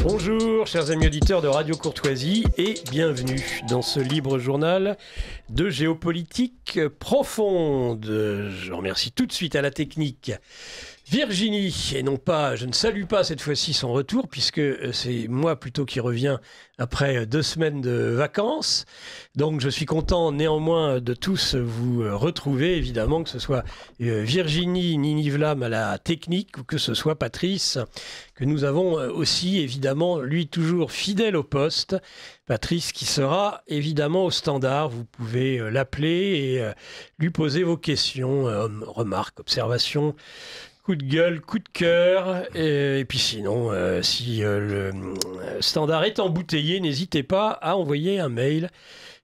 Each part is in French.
Bonjour chers amis auditeurs de Radio Courtoisie et bienvenue dans ce libre journal de géopolitique profonde. Je remercie tout de suite à la technique Virginie, et non pas, je ne salue pas cette fois-ci son retour puisque c'est moi plutôt qui reviens après 2 semaines de vacances. Donc je suis content néanmoins de tous vous retrouver, évidemment, que ce soit Virginie Nini Vlam à la technique ou que ce soit Patrice, que nous avons aussi évidemment, lui toujours fidèle au poste. Patrice qui sera évidemment au standard, vous pouvez l'appeler et lui poser vos questions, remarques, observations, coup de gueule, coup de cœur, et puis sinon, si le standard est embouteillé, n'hésitez pas à envoyer un mail,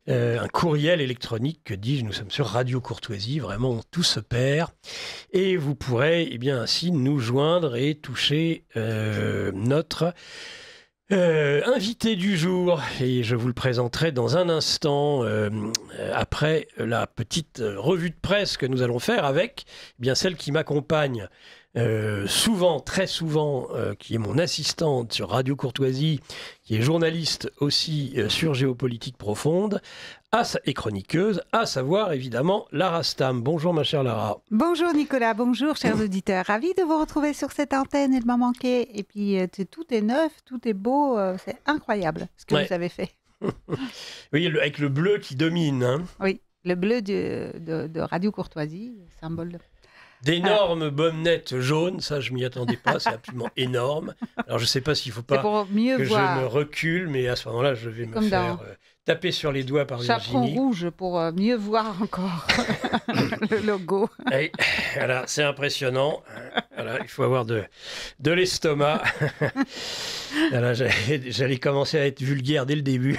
un courriel électronique, que dis-je, nous sommes sur Radio Courtoisie, vraiment tout se perd, et vous pourrez ainsi nous joindre et toucher notre invité du jour, et je vous le présenterai dans un instant après la petite revue de presse que nous allons faire avec celle qui m'accompagne souvent, très souvent, qui est mon assistante sur Radio Courtoisie, qui est journaliste aussi sur Géopolitique Profonde et chroniqueuse, à savoir évidemment Lara Stam. Bonjour ma chère Lara. Bonjour Nicolas, bonjour chers auditeurs. Ravi de vous retrouver sur cette antenne et de m'en manquer. Et puis tout est neuf, tout est beau, c'est incroyable ce que vous avez fait. Oui, avec le bleu qui domine. Hein. Oui, le bleu de Radio Courtoisie, symbole de... D'énormes bonnettes jaunes, ça je m'y attendais pas, c'est absolument énorme. Alors je sais pas s'il faut pas que je me recule, mais à ce moment-là je vais me faire taper sur les doigts par Virginie. Chaperon rouge pour mieux voir encore le logo. Et, voilà, c'est impressionnant. Voilà, il faut avoir de l'estomac. Voilà, j'allais commencer à être vulgaire dès le début,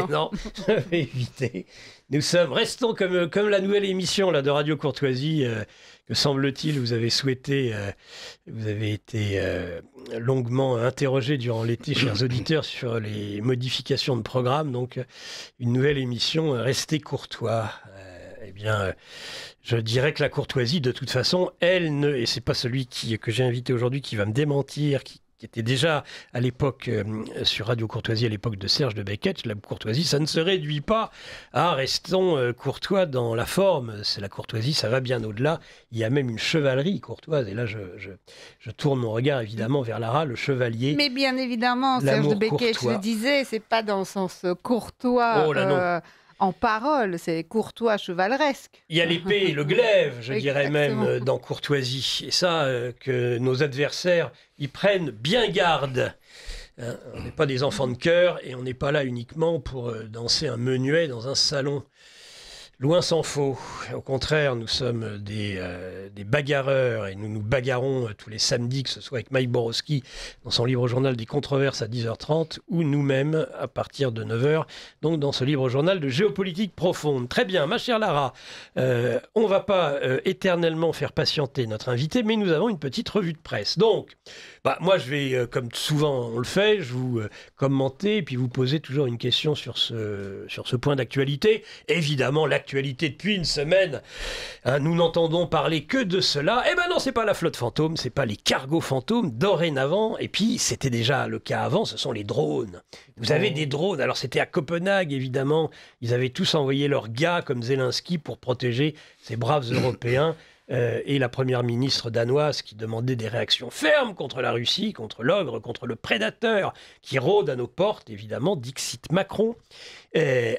non, je vais éviter. Restons comme la nouvelle émission là, de Radio Courtoisie, que semble-t-il vous avez souhaité, vous avez été longuement interrogé durant l'été, chers auditeurs, sur les modifications de programme. Donc, une nouvelle émission, restez courtois. Je dirais que la courtoisie, de toute façon, et c'est pas celui que j'ai invité aujourd'hui qui va me démentir, qui était déjà à l'époque sur Radio Courtoisie, à l'époque de Serge de Beckett, la courtoisie, ça ne se réduit pas à restons courtois dans la forme. C'est la courtoisie, ça va bien au-delà. Il y a même une chevalerie courtoise. Et là, je tourne mon regard évidemment vers Lara, le chevalier. Mais bien évidemment, Serge de Beckett, courtois. Je le disais, c'est pas dans le sens courtois. Oh là non. En parole, c'est courtois chevaleresque. Il y a l'épée et le glaive, je dirais même, dans courtoisie. Et ça, que nos adversaires y prennent bien garde. On n'est pas des enfants de chœur et on n'est pas là uniquement pour danser un menuet dans un salon. Loin s'en faut. Au contraire, nous sommes des bagarreurs et nous nous bagarrons tous les samedis, que ce soit avec Mike Borowski dans son livre journal des controverses à 10h30 ou nous-mêmes à partir de 9h, donc dans ce livre journal de géopolitique profonde. Très bien, ma chère Lara, on ne va pas éternellement faire patienter notre invité, mais nous avons une petite revue de presse. Donc, moi je vais, comme souvent on le fait, je vous commenter et puis vous poser toujours une question sur ce point d'actualité. Évidemment, l'actualité depuis une semaine, nous n'entendons parler que de cela. Eh ben non, c'est pas la flotte fantôme, c'est pas les cargos fantômes dorénavant. Et puis, c'était déjà le cas avant, ce sont les drones. Vous avez des drones. Alors, c'était à Copenhague, évidemment. Ils avaient tous envoyé leurs gars comme Zelensky pour protéger ces braves Européens. Et la première ministre danoise qui demandait des réactions fermes contre la Russie, contre l'ogre, contre le prédateur qui rôde à nos portes, évidemment, dixit Macron.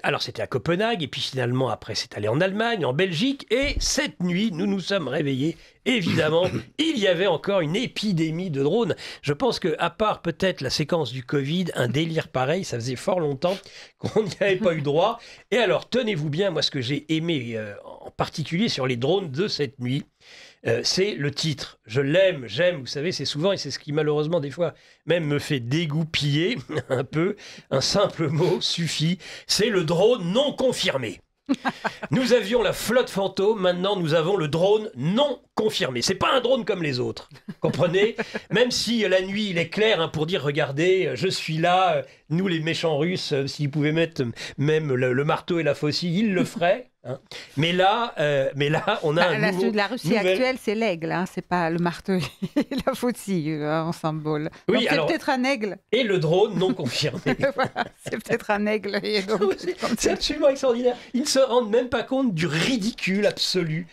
Alors c'était à Copenhague, et puis finalement après c'est allé en Allemagne, en Belgique, et cette nuit nous nous sommes réveillés. Évidemment, il y avait encore une épidémie de drones. Je pense qu'à part peut-être la séquence du Covid, un délire pareil, ça faisait fort longtemps qu'on n'y avait pas eu droit. Et alors, tenez-vous bien, moi ce que j'ai aimé en particulier sur les drones de cette nuit, c'est le titre. Je l'aime, j'aime, vous savez, c'est souvent, et c'est ce qui malheureusement des fois même me fait dégoupiller un peu, un simple mot suffit, c'est le drone non confirmé. Nous avions la flotte fantôme, maintenant nous avons le drone non confirmé. C'est pas un drone comme les autres, comprenez? Même si la nuit il est clair, hein, pour dire regardez, je suis là, nous les méchants Russes, s'ils pouvaient mettre même le marteau et la faucille, ils le feraient. Hein. Mais là, on a un nouveau... La Russie actuelle, c'est l'aigle, hein, c'est pas le marteau et la faucille en symbole. Oui, donc, c'est peut-être un aigle. Et le drone non confirmé. Voilà, c'est peut-être un aigle. Et donc, c'est absolument extraordinaire. Ils ne se rendent même pas compte du ridicule absolu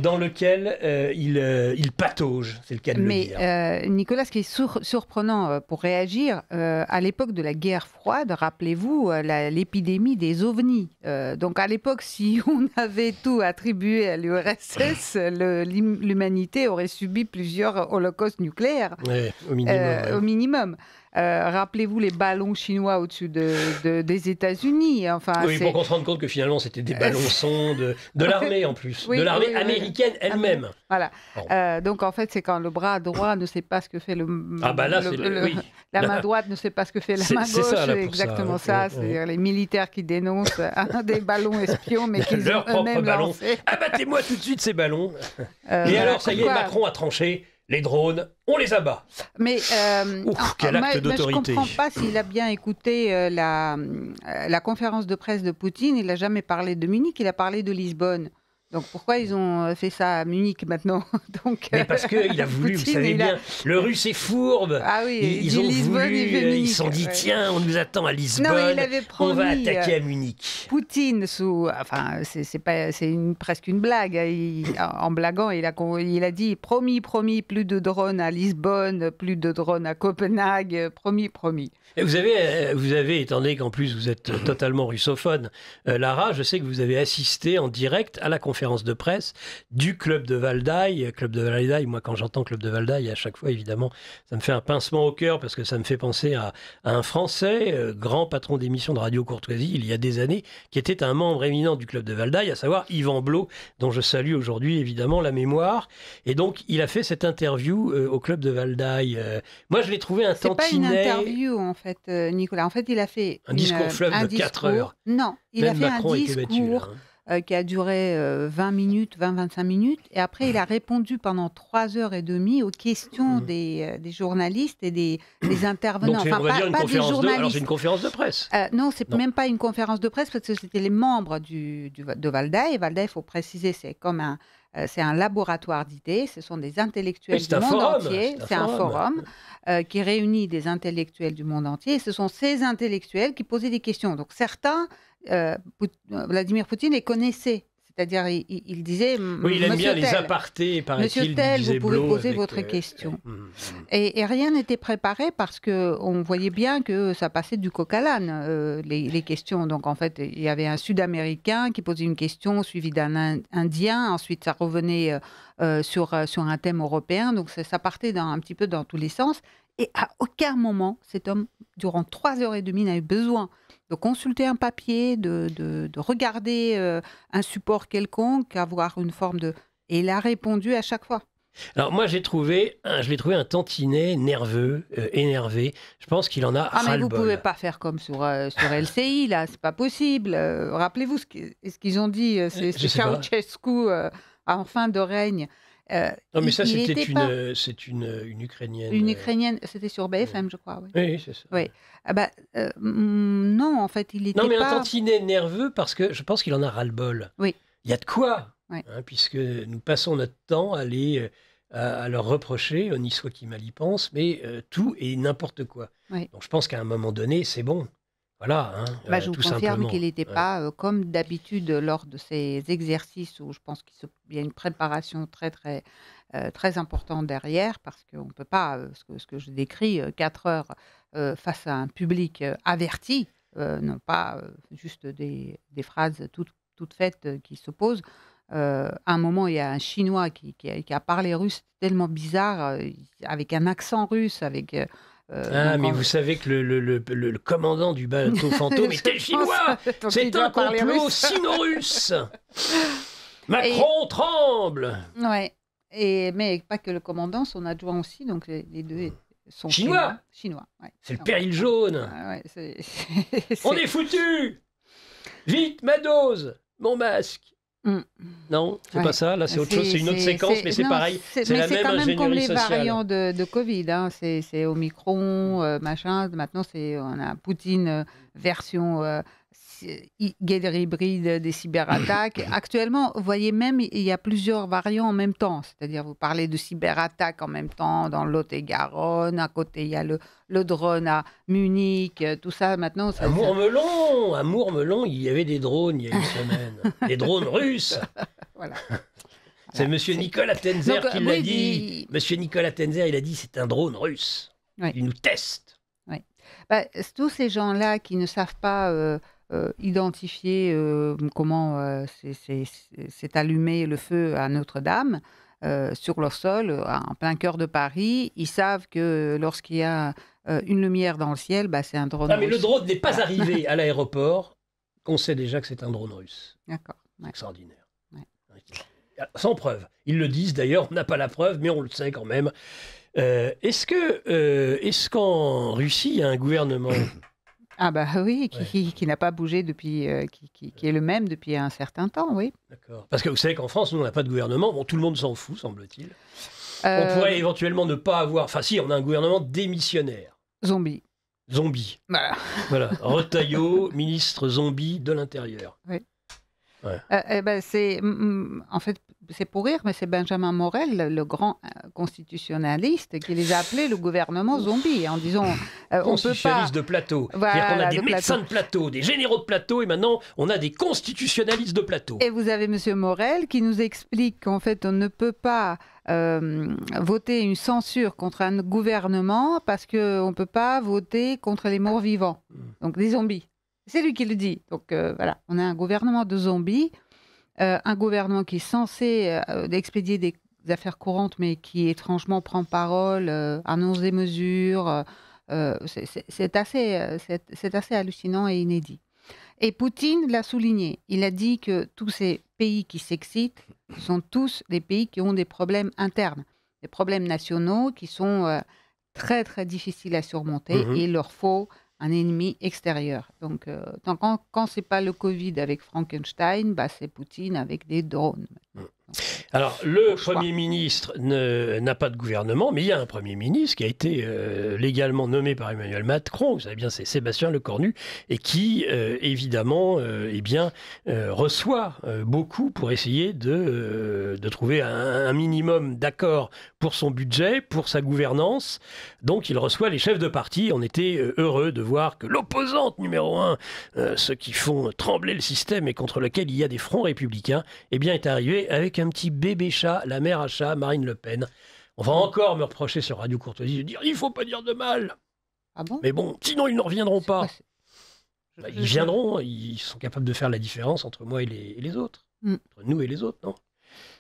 dans lequel il patauge, c'est le cas de le dire. Mais Nicolas, ce qui est surprenant pour réagir, à l'époque de la guerre froide, rappelez-vous l'épidémie des ovnis. Donc à l'époque, si on avait tout attribué à l'URSS, l'humanité aurait subi plusieurs holocaustes nucléaires. Ouais, au minimum. Au minimum. Rappelez-vous les ballons chinois au-dessus des États-Unis. Enfin, oui, pour qu'on se rende compte que finalement c'était des ballons sondes de l'armée en plus, de l'armée américaine elle-même. Voilà. Bon. Donc en fait, c'est quand le bras droit ne sait pas ce que fait la main droite ne sait pas ce que fait la main gauche. C'est exactement ça. C'est-à-dire les militaires qui dénoncent des ballons espions, mais qu'ils ont eux-mêmes lancés. Abattez-moi tout de suite ces ballons. Et alors, ça y est, Macron a tranché. Les drones, on les abat. Mais quel acte d'autorité. Je ne comprends pas s'il a bien écouté la conférence de presse de Poutine. Il n'a jamais parlé de Munich, il a parlé de Lisbonne. Donc pourquoi ils ont fait ça à Munich maintenant? Mais parce qu'il a voulu, Poutine, vous savez bien, le russe est fourbe. Ah oui, ils ont voulu, ils se sont dit, tiens, on nous attend à Lisbonne, on va attaquer à Munich. Poutine, c'est presque une blague. En blaguant, il a dit, promis, plus de drones à Lisbonne, plus de drones à Copenhague, promis. Et vous avez, étant donné qu'en plus vous êtes totalement russophone, Lara, je sais que vous avez assisté en direct à la conférence de presse du Club de Valdaï. Club de Valdaï, moi quand j'entends Club de Valdaï, à chaque fois évidemment, ça me fait un pincement au cœur parce que ça me fait penser à un Français, grand patron d'émission de Radio Courtoisie il y a des années, qui était un membre éminent du Club de Valdaï, à savoir Yvan Blot, dont je salue aujourd'hui évidemment la mémoire. Et donc il a fait cette interview au Club de Valdaï. Moi je l'ai trouvé un tantinet... C'est pas une interview en fait, Nicolas. En fait, il a fait un discours fleuve de 4 heures. Non, il a fait un discours qui a duré 20-25 minutes. Et après, il a répondu pendant 3h30 aux questions des journalistes et des intervenants. Donc, on va dire une conférence de... Alors, c'est une conférence de presse. Non, c'est même pas une conférence de presse parce que c'était les membres de Valdaï. Valdaï, il faut préciser, c'est comme c'est un laboratoire d'idées, ce sont des intellectuels du monde entier. C'est un forum qui réunit des intellectuels du monde entier. Et ce sont ces intellectuels qui posaient des questions. Donc certains, Vladimir Poutine les connaissait. C'est-à-dire, il disait... Oui, il aime bien les apartés, paraît-il. Monsieur Tel, vous pouvez poser votre question. Et rien n'était préparé parce qu'on voyait bien que ça passait du coq à l'âne, les questions. Donc, en fait, il y avait un Sud-Américain qui posait une question, suivi d'un Indien. Ensuite, ça revenait sur un thème européen. Donc, ça partait un petit peu dans tous les sens. Et à aucun moment, cet homme, durant 3h30, n'a eu besoin de consulter un papier, de regarder un support quelconque, avoir une forme de... Et il a répondu à chaque fois. Alors moi, je l'ai trouvé un tantinet nerveux, énervé. Je pense qu'il en a ras-le-bol. Mais vous ne pouvez pas faire comme sur LCI, là, c'est pas possible. Rappelez-vous ce qu'ils ont dit, c'est Ceausescu en fin de règne. Non, mais ça, c'est une Ukrainienne. Une Ukrainienne, c'était sur BFM, je crois. Oui, c'est ça. Oui. Non, en fait, il était pas... Non, mais un tantinet nerveux parce que je pense qu'il en a ras-le-bol. Oui. Il y a de quoi, oui. Puisque nous passons notre temps à leur reprocher, ni soit qui mal y pense, mais tout et n'importe quoi. Oui. Donc je pense qu'à un moment donné, c'est bon. Voilà, je vous confirme qu'il n'était pas, comme d'habitude, lors de ces exercices où je pense qu'il y a une préparation très, très, très importante derrière, parce qu'on ne peut pas, ce que je décris, 4 heures face à un public averti, non pas juste des phrases toutes faites qui se posent. À un moment, il y a un Chinois qui a parlé russe tellement bizarre, avec un accent russe, avec... mais vous savez que le commandant du bateau fantôme était chinois. C'est un complot sino-russe. Macron tremble. Ouais. Mais pas que le commandant, son adjoint aussi. Donc les deux sont chinois. Ouais. C'est le péril jaune. On est foutus. Vite, ma dose, mon masque. Non, c'est pas ça. Là, c'est autre chose. C'est une autre séquence, mais c'est pareil. C'est la même quand même comme les sociale. variants de Covid. Hein. C'est Omicron, machin. Maintenant, on a Poutine version guerre hybride des cyberattaques. Actuellement, vous voyez même, il y a plusieurs variants en même temps. C'est-à-dire, vous parlez de cyberattaques en même temps dans Lot-et-Garonne. À côté, il y a le drone à Munich. Tout ça, maintenant... À Mourmelon, il y avait des drones il y a une semaine. Des drones russes. Voilà. C'est M. Nicolas Tenzer qui l'a dit. M. Nicolas Tenzer, il a dit c'est un drone russe. Oui. Il nous teste. Oui. Tous ces gens-là qui ne savent pas identifier comment s'est allumé le feu à Notre-Dame sur leur sol, en plein cœur de Paris, ils savent que lorsqu'il y a une lumière dans le ciel, c'est un drone russe. Mais le drone n'est pas arrivé à l'aéroport, qu'on sait déjà que c'est un drone russe. D'accord. C'est extraordinaire. Sans preuve. Ils le disent d'ailleurs, on n'a pas la preuve, mais on le sait quand même. Est-ce qu'en Russie, il y a un gouvernement oui, qui n'a pas bougé depuis, qui est le même depuis un certain temps, oui. D'accord. Parce que vous savez qu'en France, nous, on n'a pas de gouvernement. Bon, tout le monde s'en fout, semble-t-il. On pourrait éventuellement ne pas avoir... Enfin si, on a un gouvernement démissionnaire. Zombie. Voilà. Retailleau, ministre zombie de l'Intérieur. Oui. Ouais. En fait, c'est pour rire, mais c'est Benjamin Morel, le grand constitutionnaliste, qui les a appelés le gouvernement zombie, en disant constitutionnaliste de plateau. Voilà, c'est-à-dire qu'on a des médecins de plateau, des généraux de plateau, et maintenant on a des constitutionnalistes de plateau. Et vous avez M. Morel qui nous explique qu'en fait on ne peut pas voter une censure contre un gouvernement parce qu'on ne peut pas voter contre les morts vivants, donc des zombies. C'est lui qui le dit. Donc voilà, on a un gouvernement de zombies, un gouvernement qui est censé expédier des affaires courantes, mais qui étrangement prend parole, annonce des mesures. C'est assez hallucinant et inédit. Et Poutine l'a souligné. Il a dit que tous ces pays qui s'excitent sont tous des pays qui ont des problèmes internes, des problèmes nationaux qui sont très très difficiles à surmonter et il leur faut un ennemi extérieur. Donc, quand ce n'est pas le Covid avec Frankenstein, c'est Poutine avec des drones. Alors, le Premier ministre n'a pas de gouvernement, mais il y a un Premier ministre qui a été légalement nommé par Emmanuel Macron, vous savez bien, c'est Sébastien Lecornu, et qui, évidemment, reçoit beaucoup pour essayer de trouver un minimum d'accord pour son budget, pour sa gouvernance. Donc, il reçoit les chefs de parti. On était heureux de voir que l'opposante numéro 1, ceux qui font trembler le système et contre lequel il y a des fronts républicains, est arrivé avec un petit bébé chat, la mère à chat, Marine Le Pen. On va encore me reprocher sur Radio Courtoisie de dire il ne faut pas dire de mal. Ah bon ? Mais bon, sinon ils ne reviendront pas. Ils viendront, ils sont capables de faire la différence entre moi et les autres. Entre nous et les autres, non ?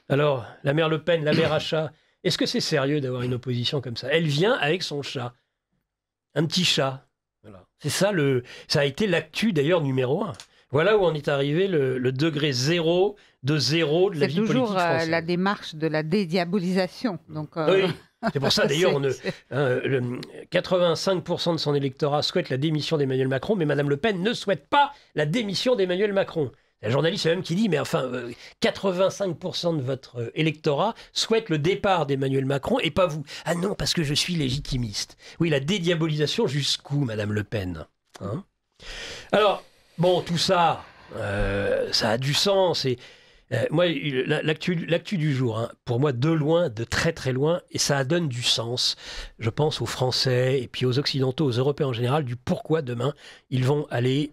Alors, la mère Le Pen, la mère à chat, est-ce que c'est sérieux d'avoir une opposition comme ça ? Elle vient avec son chat. Un petit chat. Voilà. C'est ça, ça a été l'actu d'ailleurs numéro 1. Voilà où on est arrivé, le degré zéro de la vie politique française. C'est toujours la démarche de la dédiabolisation. Donc, oui, c'est pour ça d'ailleurs, 85% de son électorat souhaite la démission d'Emmanuel Macron, mais Mme Le Pen ne souhaite pas la démission d'Emmanuel Macron. La journaliste même qui dit, mais enfin, 85% de votre électorat souhaite le départ d'Emmanuel Macron et pas vous. Ah non, parce que je suis légitimiste. Oui, la dédiabolisation jusqu'où, Mme Le Pen, hein ? Alors, bon, tout ça, ça a du sens. Et moi, l'actu du jour, hein, pour moi, de loin, de très très loin, et ça donne du sens, je pense aux Français et puis aux Occidentaux, aux Européens en général, du pourquoi demain ils vont aller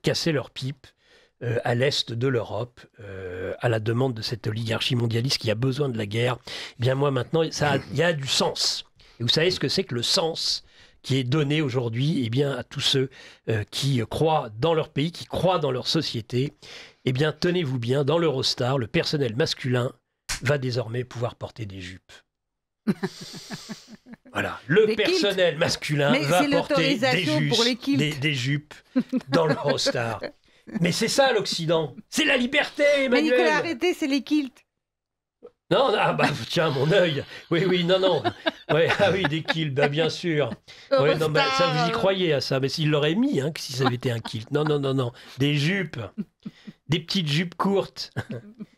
casser leur pipe à l'est de l'Europe, à la demande de cette oligarchie mondialiste qui a besoin de la guerre. Eh bien moi maintenant, il y a du sens. Et vous savez ce que c'est que le sens qui est donné aujourd'hui à tous ceux qui croient dans leur pays, qui croient dans leur société. Eh bien, tenez-vous bien, dans l'Eurostar, le personnel masculin va désormais pouvoir porter des jupes. Voilà, le personnel masculin va porter des jupes dans l'Eurostar. Mais c'est ça l'Occident, c'est la liberté, Emmanuel. Mais Nicolas, arrêtez, c'est les kilts. Non, tiens, mon œil. Oui, non. Ouais, ah oui, des kilts, bien sûr. Ouais, non, ça, vous y croyez à ça. Mais s'il l'aurait mis, si ça avait été un kilt. Non. Des jupes. des petites jupes courtes,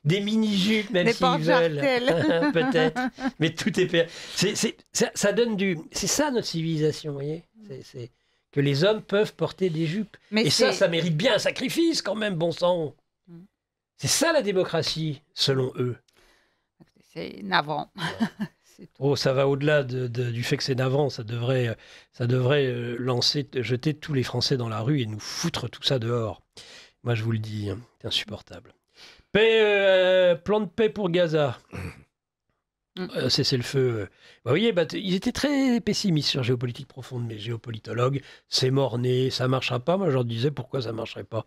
des mini-jupes, même s'ils veulent. Peut-être. Mais tout est... ça donne du... C'est ça notre civilisation, vous voyez. C'est que les hommes peuvent porter des jupes. Et ça mérite bien un sacrifice quand même, bon sang. C'est ça la démocratie, selon eux. C'est navrant. Oh, ça va au-delà du fait que c'est navrant. Ça devrait jeter tous les Français dans la rue et nous foutre tout ça dehors. Moi, je vous le dis, hein, c'est insupportable. Plan de paix pour Gaza. Cessez-le-feu. Vous voyez, ils étaient très pessimistes sur Géopolitique Profonde, mais géopolitologues, c'est mort-né, ça ne marchera pas. Moi, je leur disais pourquoi ça ne marcherait pas.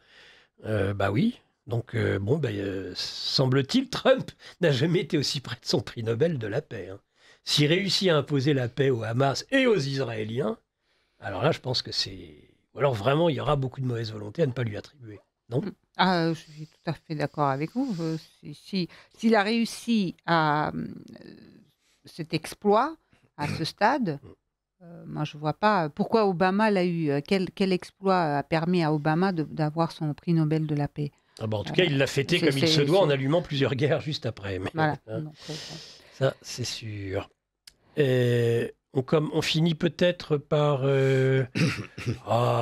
Oui. Donc, semble-t-il, Trump n'a jamais été aussi près de son prix Nobel de la paix. Hein. S'il réussit à imposer la paix au Hamas et aux Israéliens, alors là, je pense que c'est... Ou alors, vraiment, il y aura beaucoup de mauvaise volonté à ne pas lui attribuer. Non ? Je suis tout à fait d'accord avec vous. S'il a réussi à cet exploit à ce stade, moi, je ne vois pas pourquoi Obama l'a eu. Quel exploit a permis à Obama d'avoir son prix Nobel de la paix ? En tout cas, il l'a fêté comme il se doit en allumant plusieurs guerres juste après. Mais, voilà. Ça, c'est sûr. On finit peut-être par...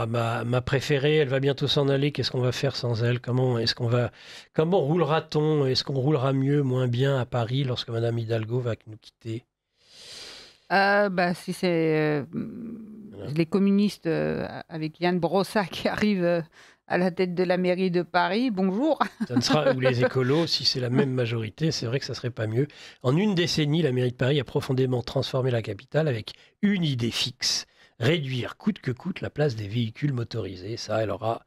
ma préférée, elle va bientôt s'en aller. Qu'est-ce qu'on va faire sans elle ? Comment roulera-t-on ? Est-ce qu'on roulera mieux, moins bien à Paris lorsque Madame Hidalgo va nous quitter ? Si c'est les communistes avec Yann Brossa qui arrivent à la tête de la mairie de Paris, bonjour. Ça ne sera, ou les écolos, si c'est la même majorité, c'est vrai que ça serait pas mieux. En une décennie, la mairie de Paris a profondément transformé la capitale avec une idée fixe, réduire coûte que coûte la place des véhicules motorisés. Ça, elle aura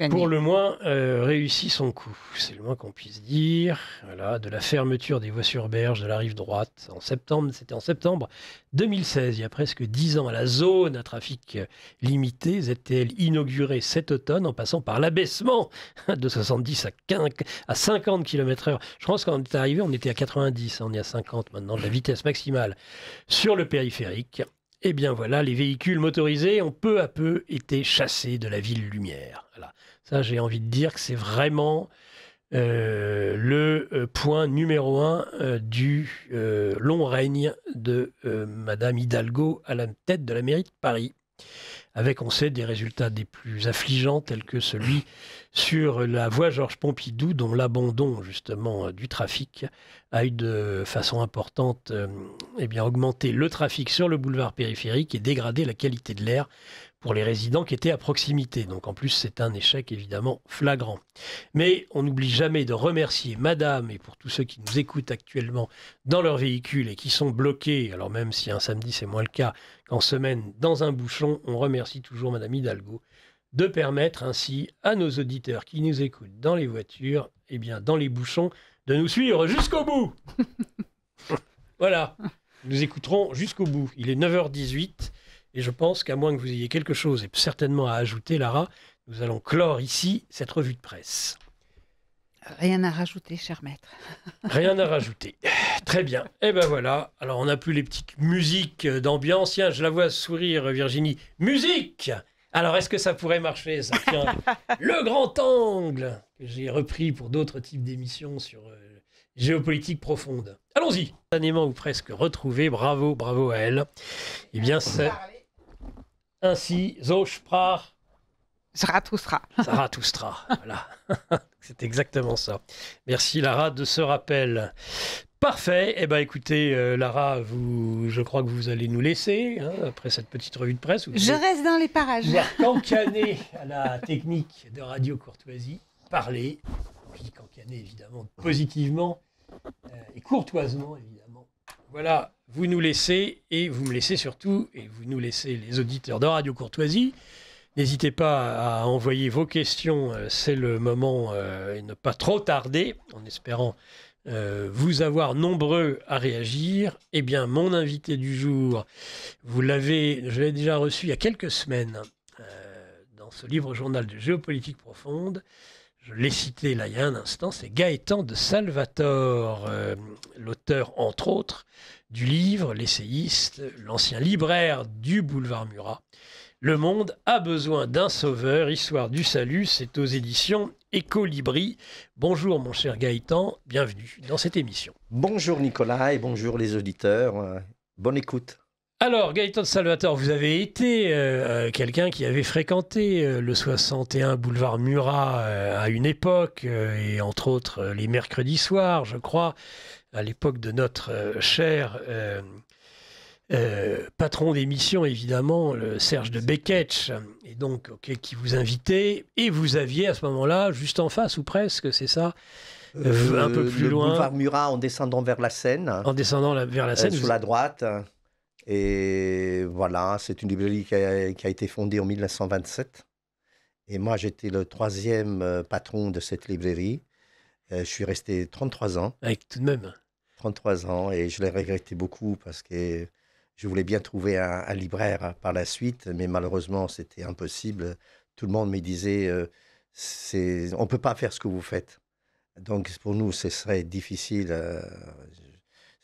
pour le moins réussi son coup. C'est le moins qu'on puisse dire. Voilà, de la fermeture des voies sur berge de la rive droite c'était en septembre 2016, il y a presque 10 ans, à la zone à trafic limité, ZTL inaugurée cet automne en passant par l'abaissement de 70 à 50 km/h. Je pense que quand on est arrivé, on était à 90, on est à 50 maintenant, de la vitesse maximale sur le périphérique. Eh bien voilà, les véhicules motorisés ont peu à peu été chassés de la ville lumière. Voilà. Ça, j'ai envie de dire que c'est vraiment le point numéro 1 du long règne de Madame Hidalgo à la tête de la mairie de Paris. Avec, on sait, des résultats des plus affligeants, tels que celui sur la voie Georges Pompidou, dont l'abandon justement du trafic a eu de façon importante augmenté le trafic sur le boulevard périphérique et dégradé la qualité de l'air pour les résidents qui étaient à proximité. Donc en plus, c'est un échec évidemment flagrant. Mais on n'oublie jamais de remercier Madame, et pour tous ceux qui nous écoutent actuellement dans leur véhicule et qui sont bloqués, alors même si un samedi c'est moins le cas qu'en semaine dans un bouchon, on remercie toujours Madame Hidalgo de permettre ainsi à nos auditeurs qui nous écoutent dans les voitures, dans les bouchons, de nous suivre jusqu'au bout. Voilà, nous écouterons jusqu'au bout. Il est 9h18. Et je pense qu'à moins que vous ayez quelque chose, et certainement à ajouter, Lara, nous allons clore ici cette revue de presse. Rien à rajouter, cher maître. Rien à rajouter. Très bien. Et ben voilà. Alors, on n'a plus les petites musiques d'ambiance. Tiens, je la vois sourire, Virginie. Musique ! Alors, est-ce que ça pourrait marcher, ça ? Tiens, le grand angle que j'ai repris pour d'autres types d'émissions sur Géopolitique Profonde. Allons-y. Instantanément ou presque retrouvé. Bravo, bravo à elle. Eh bien, c'est... Ainsi, so sprach Zarathustra. Zarathustra, voilà. C'est exactement ça. Merci Lara de ce rappel. Parfait. Eh bien écoutez, Lara, je crois que vous allez nous laisser, après cette petite revue de presse. Je reste dans les parages. Cancaner à la technique de Radio Courtoisie, parler, puis cancaner évidemment positivement et courtoisement évidemment. Voilà. Vous nous laissez, et vous me laissez surtout, et vous nous laissez les auditeurs de Radio Courtoisie. N'hésitez pas à envoyer vos questions, c'est le moment, et ne pas trop tarder, en espérant vous avoir nombreux à réagir. Eh bien, mon invité du jour, je l'ai déjà reçu il y a quelques semaines, dans ce livre journal de Géopolitique Profonde. Je l'ai cité là il y a un instant, c'est Gaëtan de Salvatore, l'auteur, entre autres, du livre, l'essayiste, l'ancien libraire du boulevard Murat. Le monde a besoin d'un sauveur, histoire du salut, c'est aux éditions Ecolibri. Bonjour mon cher Gaëtan, bienvenue dans cette émission. Bonjour Nicolas et bonjour les auditeurs, bonne écoute. Alors Gaëtan de Salvator, vous avez été quelqu'un qui avait fréquenté le 61 boulevard Murat à une époque, et entre autres les mercredis soirs, je crois, à l'époque de notre cher... patron d'émission, évidemment, le Serge de Beketch, et donc qui vous invitait, et vous aviez à ce moment-là, juste en face ou presque, c'est ça, un peu plus loin. Le boulevard Murat en descendant vers la Seine. En descendant vers la Seine. Sur la droite. Et voilà, c'est une librairie qui a été fondée en 1927. Et moi, j'étais le 3e patron de cette librairie. Je suis resté 33 ans. Avec tout de même. 33 ans, et je l'ai regretté beaucoup parce que je voulais bien trouver un libraire par la suite, mais malheureusement, c'était impossible. Tout le monde me disait, on ne peut pas faire ce que vous faites. Donc, pour nous, ce serait difficile.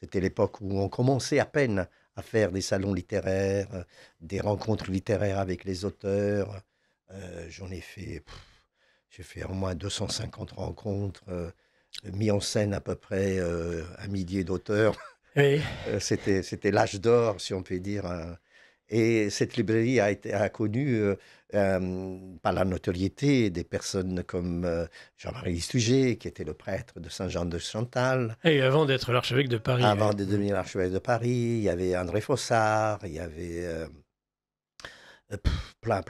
C'était l'époque où on commençait à peine à faire des salons littéraires, des rencontres littéraires avec les auteurs. J'ai fait au moins 250 rencontres, mis en scène à peu près un millier d'auteurs. Oui. C'était l'âge d'or, si on peut dire. Et cette librairie a connu, par la notoriété, des personnes comme Jean-Marie Listuger, qui était le prêtre de Saint-Jean-de-Chantal. Et avant d'être l'archevêque de Paris. Avant de devenir l'archevêque de Paris, il y avait André Fossard, il y avait plein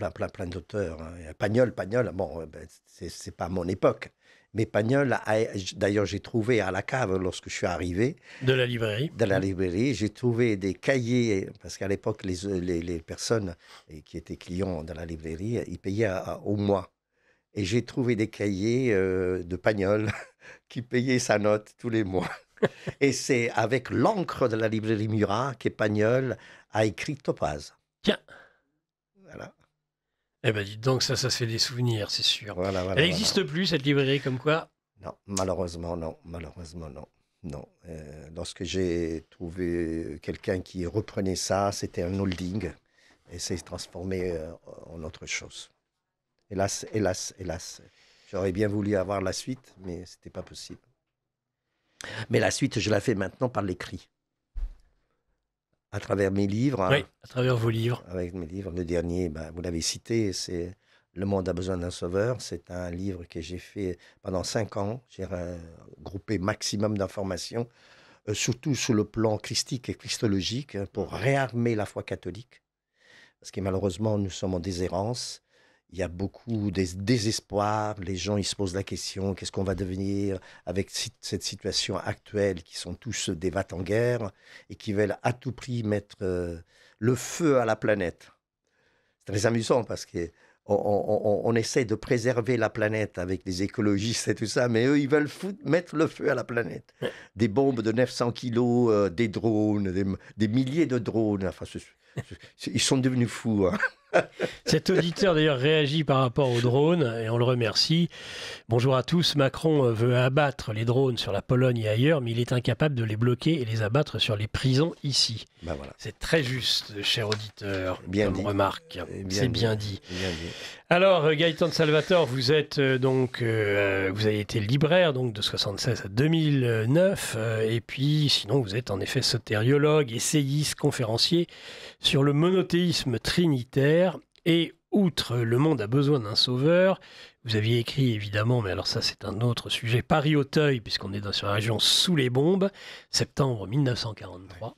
d'auteurs. Hein. Pagnol, bon, c'est pas mon époque. Mais Pagnol, d'ailleurs, j'ai trouvé à la cave, lorsque je suis arrivé... De la librairie. J'ai trouvé des cahiers, parce qu'à l'époque, les personnes qui étaient clients dans la librairie, ils payaient au mois. Et j'ai trouvé des cahiers de Pagnol qui payaient sa note tous les mois. Et c'est avec l'encre de la librairie Murat que Pagnol a écrit Topaz. Tiens. Voilà. Eh bien, dites donc, ça se fait des souvenirs, c'est sûr. Voilà, Elle n'existe plus, cette librairie, comme quoi? Non, malheureusement, non. Non. Lorsque j'ai trouvé quelqu'un qui reprenait ça, c'était un holding, et c'est transformé en autre chose. Hélas. J'aurais bien voulu avoir la suite, mais ce n'était pas possible. Mais la suite, je la fais maintenant par l'écrit. À travers mes livres. Oui, à travers vos livres. Avec mes livres. Le dernier, vous l'avez cité, c'est Le monde a besoin d'un sauveur. C'est un livre que j'ai fait pendant 5 ans. J'ai regroupé maximum d'informations, surtout sur le plan christique et christologique, pour réarmer la foi catholique. Parce que malheureusement, nous sommes en déshérence. Il y a beaucoup de désespoir. Les gens, ils se posent la question, qu'est-ce qu'on va devenir avec cette situation actuelle, qui sont tous des va-t-en-guerre et qui veulent à tout prix mettre le feu à la planète. C'est très amusant parce qu'on essaie de préserver la planète avec les écologistes et tout ça, mais eux, ils veulent mettre le feu à la planète. Des bombes de 900 kilos, des drones, des milliers de drones. Enfin, ils sont devenus fous, hein. Cet auditeur d'ailleurs réagit par rapport aux drones et on le remercie. Bonjour à tous, Macron veut abattre les drones sur la Pologne et ailleurs, mais il est incapable de les bloquer et les abattre sur les prisons ici. Voilà. C'est très juste, cher auditeur, bien comme dit. Remarque. C'est bien dit. Bien dit. Alors, Gaëtan de Salvator, vous êtes vous avez été libraire donc de 1976 à 2009, et puis sinon vous êtes en effet sotériologue, essayiste, conférencier sur le monothéisme trinitaire. Et outre Le monde a besoin d'un sauveur, vous aviez écrit évidemment, mais alors ça c'est un autre sujet, Paris-Auteuil, puisqu'on est sur la région sous les bombes, septembre 1943.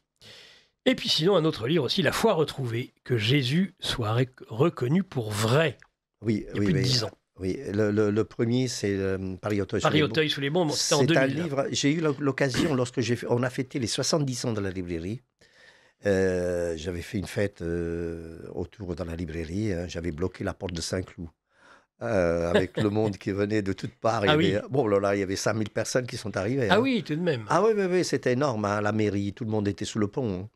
Et puis sinon un autre livre aussi, La foi retrouvée, que Jésus soit reconnu pour vrai. Oui, il y a plus de 10 ans. Oui, le premier, c'est Paris-Auteuil sous les bombes, c'était en 2000. C'est un livre, j'ai eu l'occasion, lorsque on a fêté les 70 ans de la librairie, j'avais fait une fête autour dans la librairie, hein, j'avais bloqué la porte de Saint-Cloud, avec le monde qui venait de toutes parts. Il y avait 5000 personnes qui sont arrivées. Ah oui, tout de même. Ah oui, c'était énorme, hein, la mairie, tout le monde était sous le pont. Hein.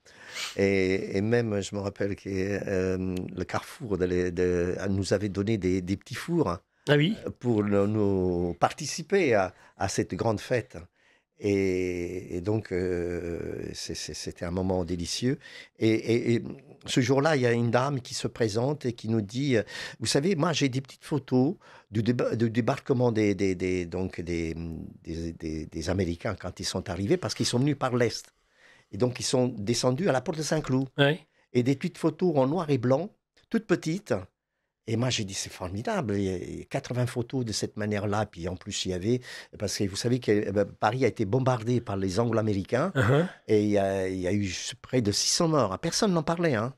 Et même, je me rappelle que le Carrefour nous avait donné des petits fours, hein, ah oui, pour nous participer à cette grande fête. Et donc, c'était un moment délicieux. Et ce jour-là, il y a une dame qui se présente et qui nous dit, vous savez, moi j'ai des petites photos du débarquement des Américains quand ils sont arrivés, parce qu'ils sont venus par l'Est. Et donc, ils sont descendus à la porte de Saint-Cloud. Ouais. Et des petites photos en noir et blanc, toutes petites. Et moi, j'ai dit, c'est formidable. Il y a 80 photos de cette manière-là. Puis en plus, il y avait... Parce que vous savez que Paris a été bombardé par les Anglo-Américains. Et il y a eu près de 600 morts. Personne n'en parlait. Hein.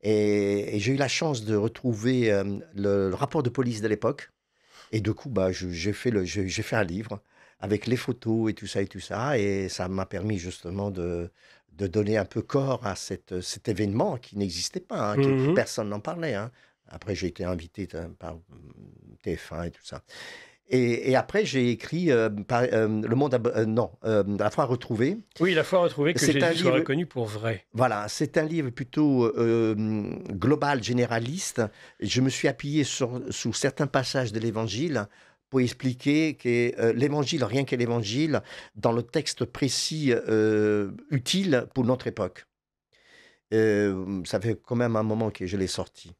Et j'ai eu la chance de retrouver le rapport de police de l'époque. Et du coup, j'ai fait un livre avec les photos et tout ça et tout ça. Et ça m'a permis justement de donner un peu corps à cet événement qui n'existait pas. Hein, personne n'en parlait. Hein. Après, j'ai été invité par TF1 et tout ça. Et après, j'ai écrit Le Monde La Foire retrouvée. Oui, La Foire retrouvée, que Jésus soit reconnu pour vrai. Voilà, c'est un livre plutôt global, généraliste. Je me suis appuyé sur certains passages de l'Évangile pour expliquer que l'Évangile, rien que l'Évangile, dans le texte précis, utile pour notre époque. Ça fait quand même un moment que je l'ai sorti.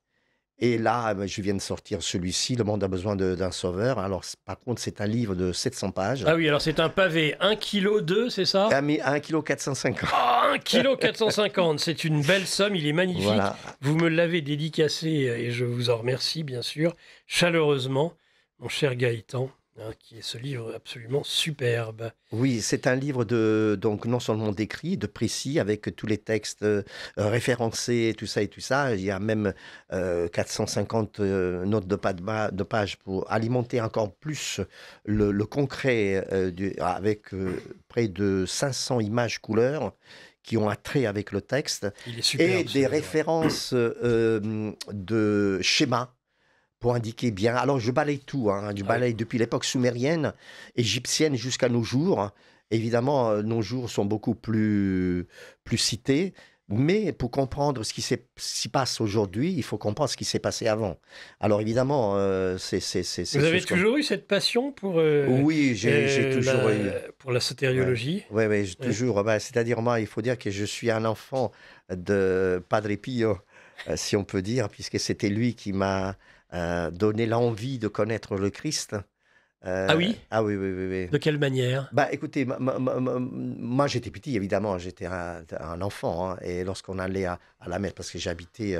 Et là, je viens de sortir celui-ci, Le Monde a besoin d'un sauveur. Alors, par contre, c'est un livre de 700 pages. Ah oui, alors c'est un pavé 1,2 kg, c'est ça? 1,450 kg. Ah, 1,450 kg, c'est une belle somme, il est magnifique. Voilà. Vous me l'avez dédicacé et je vous en remercie, bien sûr, chaleureusement, mon cher Gaëtan. Qui est ce livre absolument superbe. Oui, c'est un livre donc non seulement d'écrit, de précis, avec tous les textes référencés, tout ça et tout ça. Il y a même 450 notes de page pour alimenter encore plus le concret, avec près de 500 images couleurs qui ont un trait avec le texte. Il est superbe, et des références de schémas pour indiquer bien. Alors, je balaye tout. Je balaye depuis l'époque sumérienne, égyptienne, jusqu'à nos jours. Évidemment, nos jours sont beaucoup plus cités. Mais pour comprendre ce qui s'y passe aujourd'hui, il faut comprendre ce qui s'est passé avant. Alors, évidemment, c'est Vous avez toujours eu cette passion pour... oui, j'ai toujours eu. Pour la sotériologie. Oui, toujours. C'est-à-dire, moi, il faut dire que je suis un enfant de Padre Pio, si on peut dire, puisque c'était lui qui m'a donné l'envie de connaître le Christ. Ah oui? Ah oui. De quelle manière? Écoutez, moi j'étais petit, évidemment, j'étais un enfant, hein, et lorsqu'on allait à la messe, parce que j'habitais,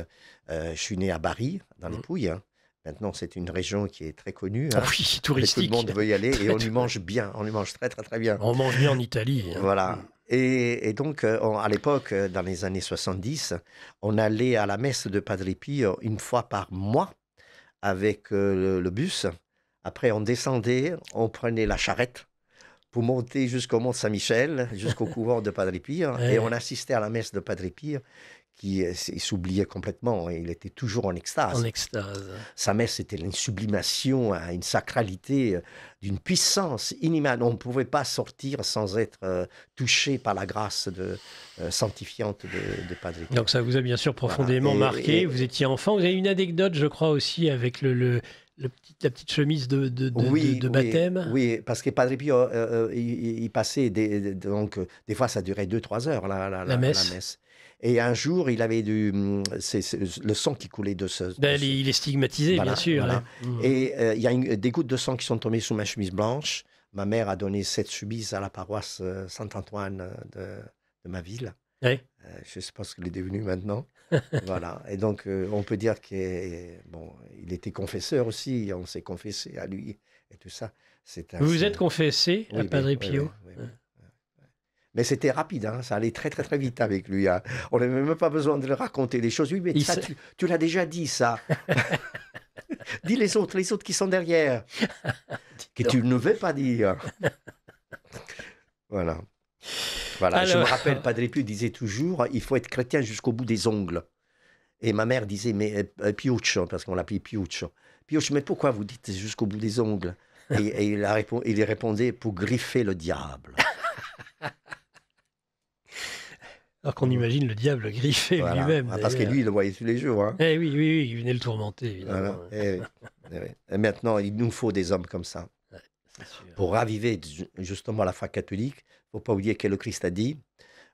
je suis né à Bari, dans les Pouilles, hein. Maintenant c'est une région qui est très connue. Hein. Oui, touristique. Tout le monde veut y aller, et on y mange bien, on y mange très très très bien. On mange bien en Italie. Hein. Voilà. Et donc, à l'époque, dans les années 70, on allait à la messe de Padre Pio une fois par mois, avec le bus. Après, on descendait, on prenait la charrette pour monter jusqu'au Mont Saint-Michel, jusqu'au couvent de Padre Pio, et on assistait à la messe de Padre Pio, qui s'oubliait complètement. Il était toujours en extase. En extase. Sa messe était une sublimation, une sacralité, d'une puissance inimaginable. On ne pouvait pas sortir sans être touché par la grâce sanctifiante de Padre Pio. Donc ça vous a bien sûr profondément marqué. Vous étiez enfant. Vous avez une anecdote, je crois, aussi avec la petite chemise de baptême. Oui, parce que Padre Pio, il passait, donc des fois ça durait 2-3 heures, la messe. Et un jour, il avait le sang qui coulait de ce... Il est stigmatisé, voilà, bien sûr. Voilà. Et il y a des gouttes de sang qui sont tombées sous ma chemise blanche. Ma mère a donné cette chemise à la paroisse Saint-Antoine de ma ville. Oui. Je ne sais pas ce qu'il est devenu maintenant. Voilà. Et donc, on peut dire qu'il était confesseur aussi. On s'est confessé à lui et tout ça. Vous vous êtes confessé à Padre Pio? Oui. Mais c'était rapide, hein, ça allait très très très vite avec lui. Hein. On n'avait même pas besoin de le raconter les choses. Oui, mais ça, tu l'as déjà dit, ça. Dis les autres qui sont derrière, que tu ne veux pas dire. Voilà. Alors... Je me rappelle, Padre Pio disait toujours, il faut être chrétien jusqu'au bout des ongles. Et ma mère disait, mais Piuccio, parce qu'on l'appelait Piuccio. Piuccio, mais pourquoi vous dites jusqu'au bout des ongles? Et il répondait, pour griffer le diable. Alors qu'on imagine le diable griffer lui-même. Parce que lui, il le voyait tous les jours. Hein. Oui, il venait le tourmenter, évidemment. Voilà. Et maintenant, il nous faut des hommes comme ça. Pour raviver justement la foi catholique, il ne faut pas oublier que le Christ a dit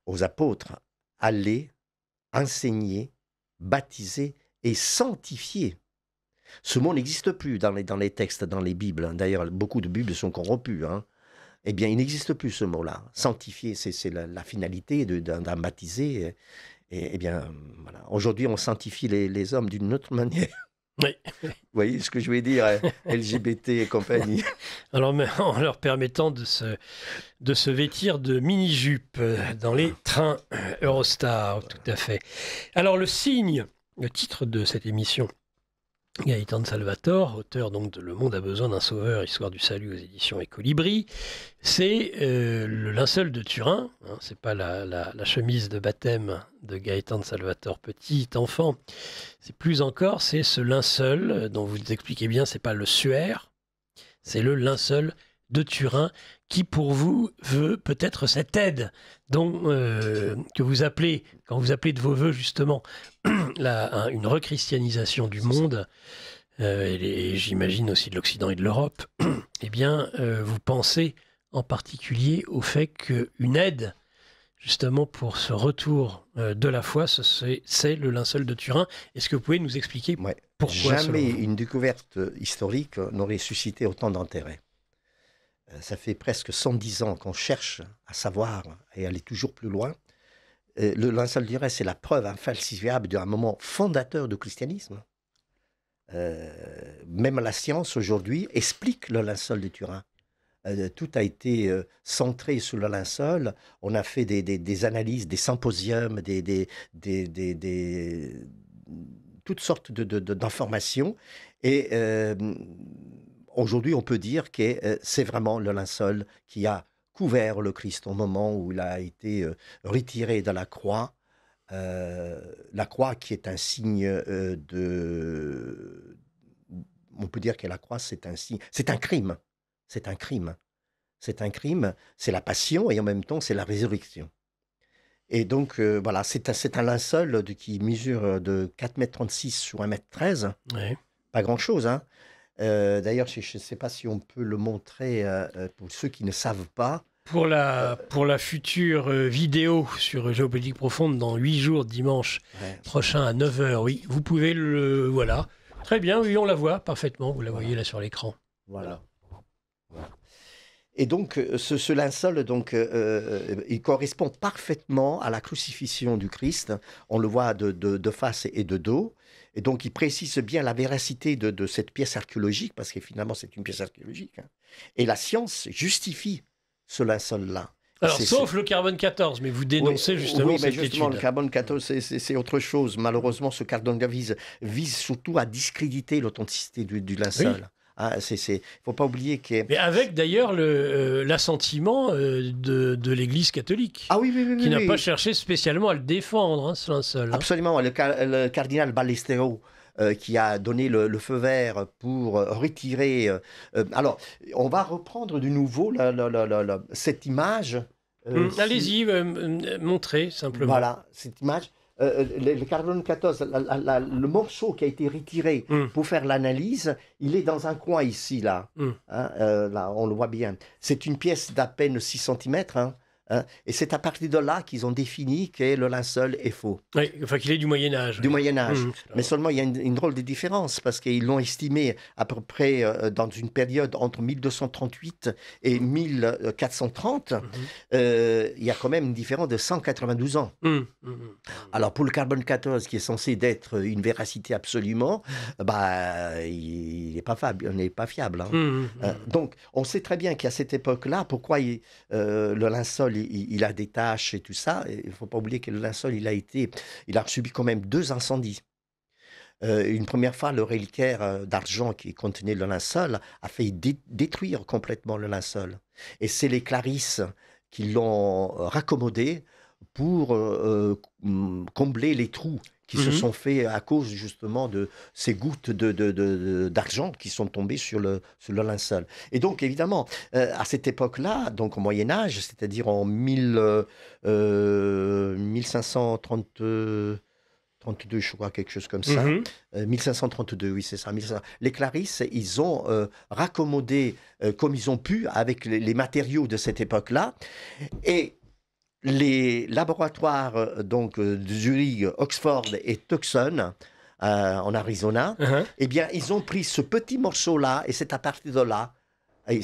aux apôtres, allez, enseigner, baptiser et sanctifier. Ce mot n'existe plus dans les textes, dans les Bibles. D'ailleurs, beaucoup de Bibles sont corrompues. Eh bien, il n'existe plus ce mot-là. Sanctifier, c'est la finalité d'un baptisé. Et bien, voilà. Aujourd'hui, on sanctifie les hommes d'une autre manière. Oui. Vous voyez ce que je veux dire, LGBT et compagnie. Alors, en leur permettant de se vêtir de mini-jupes dans les trains Eurostar, tout à fait. Alors, le titre de cette émission, Gaëtan de Salvatore, auteur donc de Le monde a besoin d'un sauveur, histoire du salut aux éditions Colibri, c'est le linceul de Turin, c'est pas la chemise de baptême de Gaëtan de Salvatore, petit enfant, c'est plus encore, c'est ce linceul dont vous expliquez bien, c'est pas le suaire, c'est le linceul de Turin qui pour vous veut peut-être cette aide que vous appelez, quand vous appelez de vos voeux justement une rechristianisation du monde, et j'imagine aussi de l'Occident et de l'Europe, eh bien vous pensez en particulier au fait qu'une aide justement pour ce retour de la foi, c'est le linceul de Turin. Est-ce que vous pouvez nous expliquer pourquoi? Jamais une découverte historique n'aurait suscité autant d'intérêt. Ça fait presque 110 ans qu'on cherche à savoir et aller toujours plus loin. Le linceul de Turin, c'est la preuve infalsifiable d'un moment fondateur du christianisme. Même la science aujourd'hui explique le linceul de Turin. Tout a été centré sur le linceul. On a fait des analyses, des symposiums, toutes sortes d'informations. Et aujourd'hui, on peut dire que c'est vraiment le linceul qui a couvert le Christ au moment où il a été retiré de la croix. La croix qui est un signe on peut dire que la croix, c'est un signe, c'est un crime. C'est un crime. C'est un crime, c'est la passion et en même temps, c'est la résurrection. Et donc, voilà, c'est un linceul qui mesure de 4,36 m sur 1,13 m. Oui. Pas grand-chose, hein. D'ailleurs, je ne sais pas si on peut le montrer pour ceux qui ne savent pas. Pour la future vidéo sur Géopolitique Profonde dans 8 jours, dimanche prochain à 9 h, oui, vous pouvez voilà. Très bien, oui, on la voit parfaitement, vous la voyez là sur l'écran. Voilà. Et donc, ce linceul, il correspond parfaitement à la crucifixion du Christ. On le voit de face et de dos. Et donc, il précise bien la véracité de cette pièce archéologique, parce que finalement, c'est une pièce archéologique. Et la science justifie ce linceul-là. Alors, sauf le carbone 14, mais vous dénoncez justement cette étude. Le carbone 14, c'est autre chose. Malheureusement, ce carbone 14 vise surtout à discréditer l'authenticité du linceul. Oui. Il ne faut pas oublier que... Mais avec d'ailleurs l'assentiment de l'Église catholique, qui n'a pas cherché spécialement à le défendre, ce linceul. Absolument, le cardinal Ballestero, qui a donné le feu vert pour retirer... alors, on va reprendre de nouveau cette image. Allez-y, montrez simplement. Voilà, cette image. Le carbone 14, le morceau qui a été retiré pour faire l'analyse, il est dans un coin ici, là. Là, on le voit bien. C'est une pièce d'à peine 6 cm. Et c'est à partir de là qu'ils ont défini que le linceul est faux. Oui, enfin qu'il est du Moyen-Âge. Du Moyen-Âge. Mais seulement, il y a une drôle de différence, parce qu'ils l'ont estimé à peu près dans une période entre 1238 et 1430. Il y a quand même une différence de 192 ans. Alors, pour le carbone 14, qui est censé être une véracité absolument, il n'est pas fiable. Donc, on sait très bien qu'à cette époque-là, pourquoi le linceul il a des taches et tout ça. Il ne faut pas oublier que le linceul, il a subi quand même 2 incendies. Une première fois, le reliquaire d'argent qui contenait le linceul a failli détruire complètement le linceul. Et c'est les Clarisses qui l'ont raccommodé pour combler les trous qui se sont faits à cause justement de ces gouttes d'argent qui sont tombées sur le linceul. Et donc évidemment, à cette époque-là, donc au Moyen-Âge, c'est-à-dire en 1533, 32, je crois, quelque chose comme ça. 1532, oui, c'est ça. 1500. Les Clarisses, ils ont raccommodé comme ils ont pu avec les matériaux de cette époque-là. Et les laboratoires donc, de Zurich, Oxford et Tucson, en Arizona, eh bien, ils ont pris ce petit morceau-là, et c'est à partir de là. Et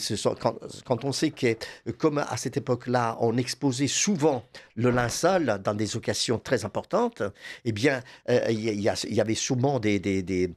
quand on sait que, comme à cette époque-là, on exposait souvent le linceul dans des occasions très importantes, eh bien, il y avait souvent les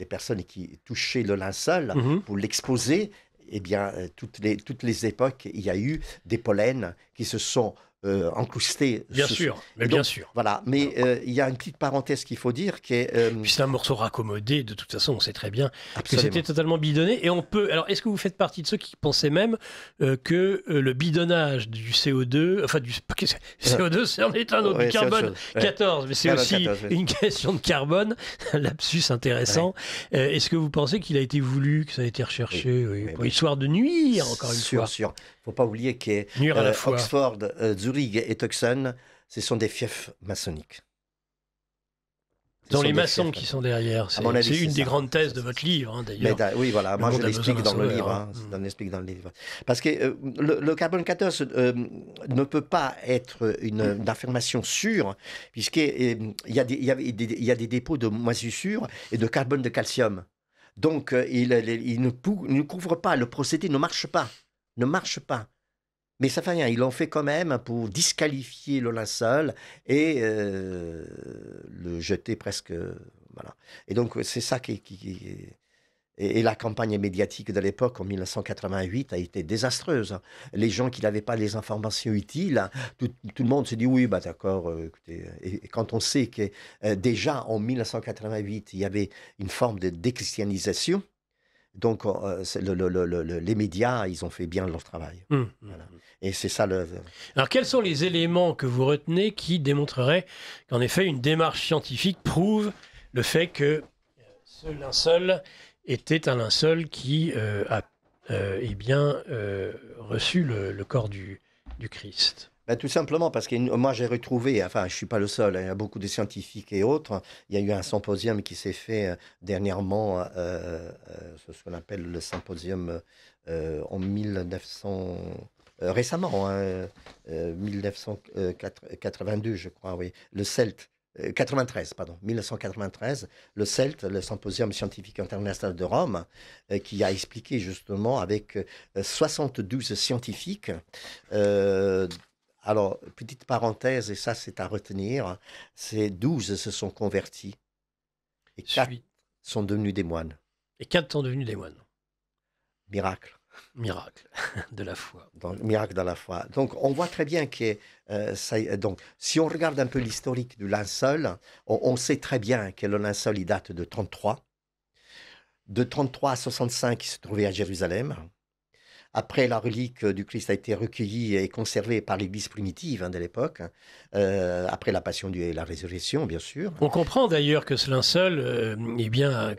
personnes qui touchaient le linceul pour l'exposer. Eh bien, toutes les époques, il y a eu des pollens qui se sont encrustés. Bien sûr, mais donc, bien sûr. Voilà, mais il y a une petite parenthèse qu'il faut dire. Puis c'est un morceau raccommodé, de toute façon, on sait très bien que c'était totalement bidonné. Et on peut. Alors, est-ce que vous faites partie de ceux qui pensaient même que le bidonnage du CO2, enfin, du CO2, c'en est un autre, du carbone 14, mais c'est aussi une question de carbone, lapsus intéressant. Est-ce que vous pensez qu'il a été voulu, que ça a été recherché, pour histoire de nuire, encore une fois? Sûr. Il ne faut pas oublier que Oxford, Zurich et Tucson, ce sont des fiefs maçonniques. Dans les maçons qui sont derrière. C'est une des grandes thèses de votre livre, d'ailleurs. Oui, voilà. Moi, je l'explique dans le livre. Dans le livre. Parce que le carbone 14 ne peut pas être une affirmation sûre, puisqu'il y a des dépôts de moisissure et de carbone de calcium. Donc, il ne couvre pas. Le procédé ne marche pas. Mais ça fait rien, ils l'ont fait quand même pour disqualifier le linceul et le jeter presque. Voilà. Et donc, c'est ça et la campagne médiatique de l'époque, en 1988, a été désastreuse. Les gens qui n'avaient pas les informations utiles, tout le monde se dit oui, bah d'accord, écoutez. Et quand on sait que déjà en 1988, il y avait une forme de déchristianisation, donc, les médias, ils ont fait bien leur travail. Voilà. Et c'est ça Alors, quels sont les éléments que vous retenez qui démontreraient qu'en effet, une démarche scientifique prouve le fait que ce linceul était un linceul qui a reçu le corps du Christ? Tout simplement parce que moi j'ai retrouvé, enfin je ne suis pas le seul, il y a beaucoup de scientifiques et autres, il y a eu un symposium qui s'est fait dernièrement, ce qu'on appelle le symposium en 1900, récemment, 1982 je crois, oui, le CELT. 1993, le CELT, le Symposium scientifique international de Rome, qui a expliqué justement avec 72 scientifiques. Alors, petite parenthèse, et ça c'est à retenir, ces 12 se sont convertis et 4 sont devenus des moines. Et 4 sont devenus des moines. Miracle. Miracle de la foi. Donc, miracle de la foi. Donc, on voit très bien que donc, si on regarde un peu l'historique du linceul, on sait très bien que le linceul, il date de 33. De 33 à 65, il se trouvait à Jérusalem. Après, la relique du Christ a été recueillie et conservée par l'Église primitive de l'époque, après la passion et la résurrection, bien sûr. On comprend d'ailleurs que ce linceul,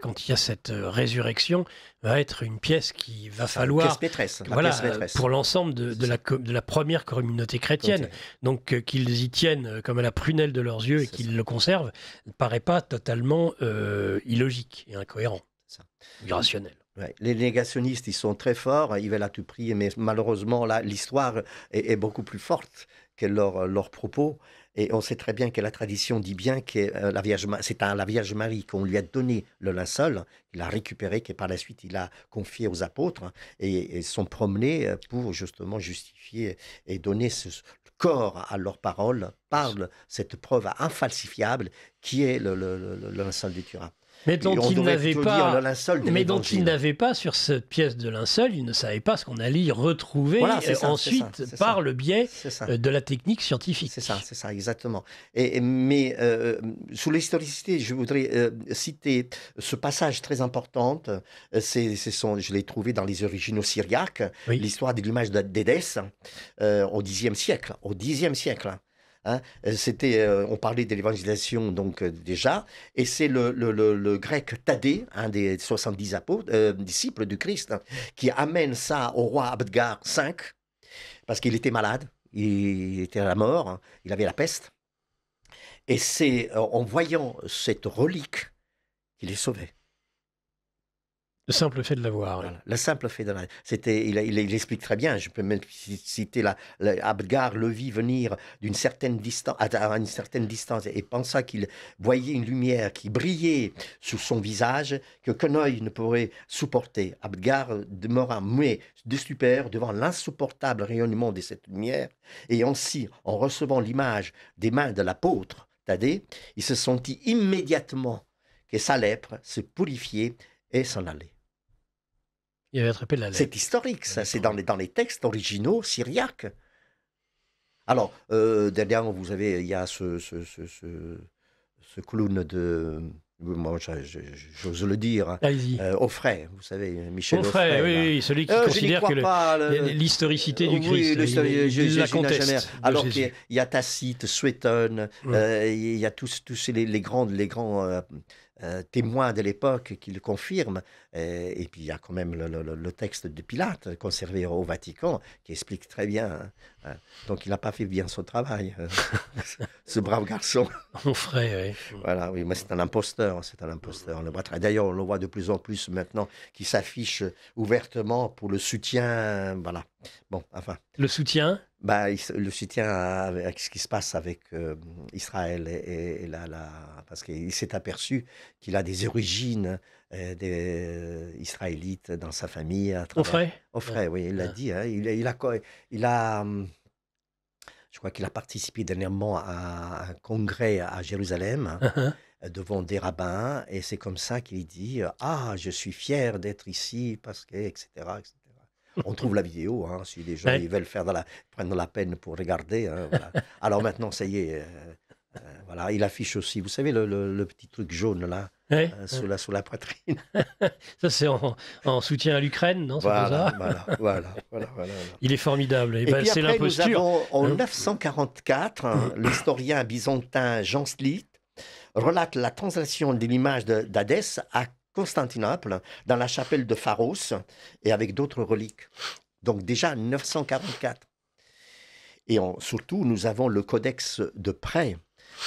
quand il y a cette résurrection, va être une pièce qui va falloir... Pièce maîtresse. Pièce maîtresse. Pour l'ensemble de la première communauté chrétienne. Donc qu'ils y tiennent comme à la prunelle de leurs yeux et qu'ils le conservent, ne paraît pas totalement illogique et incohérent, irrationnel. Ouais. Les négationnistes, ils sont très forts, ils veulent à tout prix, mais malheureusement, là, l'histoire est beaucoup plus forte que leurs propos. Et on sait très bien que la tradition dit bien que c'est à la Vierge Marie qu'on lui a donné le linceul, il a récupéré, que par la suite il a confié aux apôtres, et sont promenés pour justement justifier et donner ce corps à leurs paroles par cette preuve infalsifiable qui est le linceul du Turin. Mais dont il n'avait pas sur cette pièce de linceul, il ne savait pas ce qu'on allait y retrouver ensuite par le biais de la technique scientifique. C'est ça, exactement. Mais sous l'historicité, je voudrais citer ce passage très important. Je l'ai trouvé dans les originaux syriaques, l'histoire de l'image d'Édesse au Xe siècle. Hein, on parlait de l'évangélisation donc déjà, et c'est le grec Thaddée, un des 70 disciples du Christ, qui amène ça au roi Abdgar V, parce qu'il était malade, il était à la mort, il avait la peste. Et c'est en voyant cette relique qu'il est sauvé. Le simple fait de l'avoir. Voilà, le simple fait de la... il explique très bien, je peux même citer Abgar le vit venir d'une certaine distance, à une certaine distance et pensa qu'il voyait une lumière qui brillait sur son visage qu'un œil ne pourrait supporter. Abgar demeura muet de stupeur devant l'insupportable rayonnement de cette lumière et ainsi, en recevant l'image des mains de l'apôtre Thaddée, il se sentit immédiatement que sa lèpre se purifiait et s'en allait. Il avait attrapé la lèpre. C'est historique, ça. C'est dans les textes originaux syriaques. Alors, derrière, vous avez, il y a ce clown de... Moi, j'ose le dire. Offray, vous savez, Michel Offray. Oui, celui qui considère que l'historicité du Christ, la conteste. Alors qu'il y a Tacite, Suétone, il y a tous les grands témoins de l'époque qui le confirment. Et puis il y a quand même le texte de Pilate conservé au Vatican qui explique très bien. Donc il n'a pas fait bien son travail, ce brave garçon. On ferait, oui. Voilà, oui, mais c'est un imposteur, D'ailleurs, on le voit de plus en plus maintenant qui s'affiche ouvertement pour le soutien. Voilà. Bon, enfin. Le soutien le soutien avec ce qui se passe avec Israël et parce qu'il s'est aperçu qu'il a des origines israélites dans sa famille. Offray, oui, il l'a dit. Hein, je crois qu'il a participé dernièrement à un congrès à Jérusalem devant des rabbins et c'est comme ça qu'il dit « Ah, je suis fier d'être ici parce que, etc. etc. » On trouve la vidéo, hein, si les gens ils veulent prendre la peine pour regarder. Hein, voilà. Alors maintenant, ça y est, voilà, il affiche aussi, vous savez, le petit truc jaune là, sous la poitrine. Ça, c'est en soutien à l'Ukraine, non? Voilà. Il est formidable. Et puis après, nous avons, en 944, l'historien byzantin Jean Slit relate la translation de l'image d'Hadès à Constantinople, dans la chapelle de Pharos, et avec d'autres reliques. Donc déjà 944. Et surtout, nous avons le Codex de Près.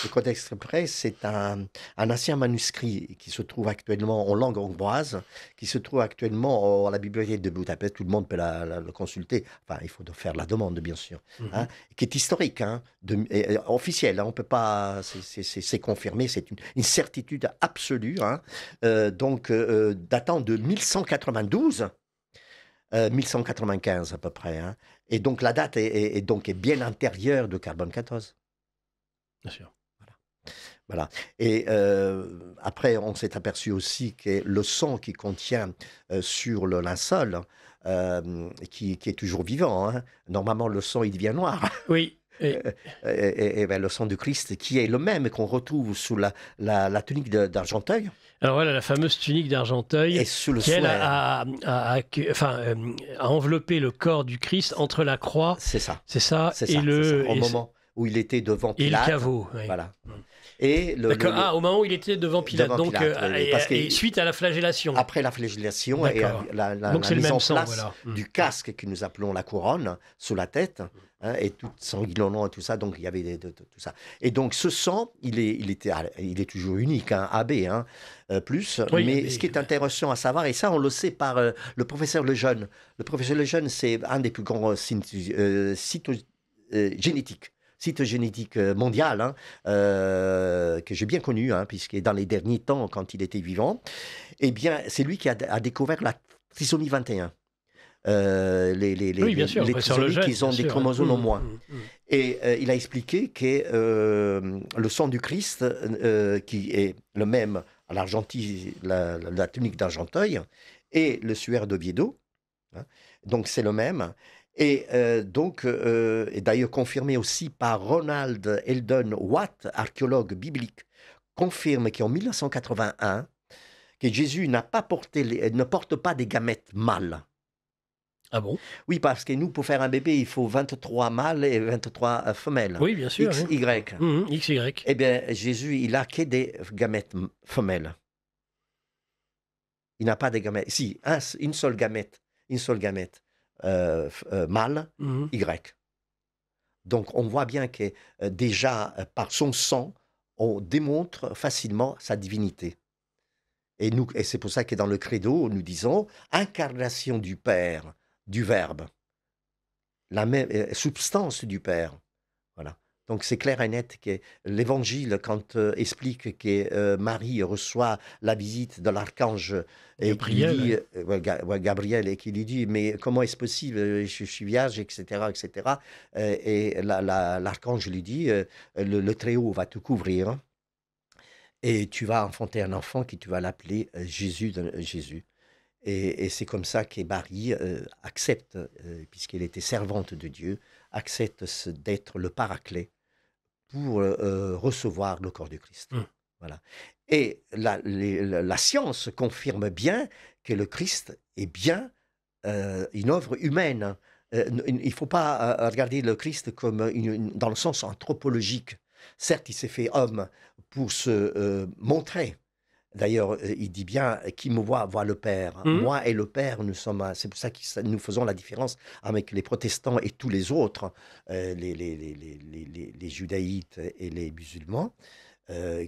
Le Codex de Près, c'est un ancien manuscrit qui se trouve actuellement en langue hongroise, qui se trouve actuellement à la bibliothèque de Budapest. Tout le monde peut le consulter. Enfin, il faut faire la demande, bien sûr. Hein, qui est historique, hein, officiel. Hein, on peut pas... C'est confirmé, c'est une certitude absolue. Hein, donc, datant de 1192, 1195 à peu près. Hein, et donc, la date est bien antérieure de Carbone 14. Bien sûr. Voilà. Et après, on s'est aperçu aussi que le sang qui contient sur le linceul, qui est toujours vivant, hein, normalement le sang il devient noir. Oui. Et le sang du Christ, qui est le même qu'on retrouve sous la tunique d'Argenteuil. Alors voilà, la fameuse tunique d'Argenteuil, qui elle a enveloppé le corps du Christ entre la croix. C'est ça. Au moment où il était devant Pilate. Et le caveau. Oui. Voilà. Au moment où il était devant Pilate, et suite à la flagellation. Après la flagellation et la mise en place du casque que nous appelons la couronne sous la tête, hein, et tout sanguinolent et tout ça, donc il y avait tout ça. Et donc ce sang, il est toujours unique, hein, AB, hein, plus. Oui, mais ce qui est intéressant à savoir, et ça on le sait par le professeur Lejeune. Le professeur Lejeune, c'est un des plus grands cytogénétique mondial, hein, que j'ai bien connu, hein, puisque dans les derniers temps, quand il était vivant, eh bien, c'est lui qui a découvert la trisomie 21. Les trisomiques qui ont des chromosomes en moins. Et il a expliqué que le sang du Christ, qui est le même à la tunique d'Argenteuil, et le suaire d'Oviedo, hein, donc c'est le même. Et et d'ailleurs confirmé aussi par Ronald Eldon Watt, archéologue biblique, confirme qu'en 1981, que Jésus ne porte pas des gamètes mâles. Ah bon? Oui, parce que nous, pour faire un bébé, il faut 23 mâles et 23 femelles. Oui, bien sûr. XY. XY. Eh bien, Jésus, il n'a que des gamètes femelles. Il n'a pas de gamètes. Si, une seule gamète. Mâle, Y. Donc on voit bien que déjà, par son sang, on démontre facilement sa divinité. Et c'est pour ça que dans le credo, nous disons incarnation du Père, du Verbe, la même substance du Père. Voilà. Donc c'est clair et net que l'Évangile, quand explique que Marie reçoit la visite de l'archange Gabriel, Gabriel, et qui lui dit mais comment est-ce possible, je suis vierge, etc., etc. Et l'archange lui dit le Très-Haut va te couvrir. Et tu vas enfanter un enfant qui tu vas l'appeler Jésus. Jésus. Et c'est comme ça que Marie accepte, puisqu'elle était servante de Dieu, accepte d'être le paraclet pour recevoir le corps du Christ. Voilà. Et la science confirme bien que le Christ est bien une œuvre humaine. Il ne faut pas regarder le Christ comme dans le sens anthropologique. Certes, il s'est fait homme pour se montrer. D'ailleurs, il dit bien « Qui me voit, voit le Père ». Moi et le Père, nous sommes... C'est pour ça que nous faisons la différence avec les protestants et tous les autres, les judaïtes et les musulmans,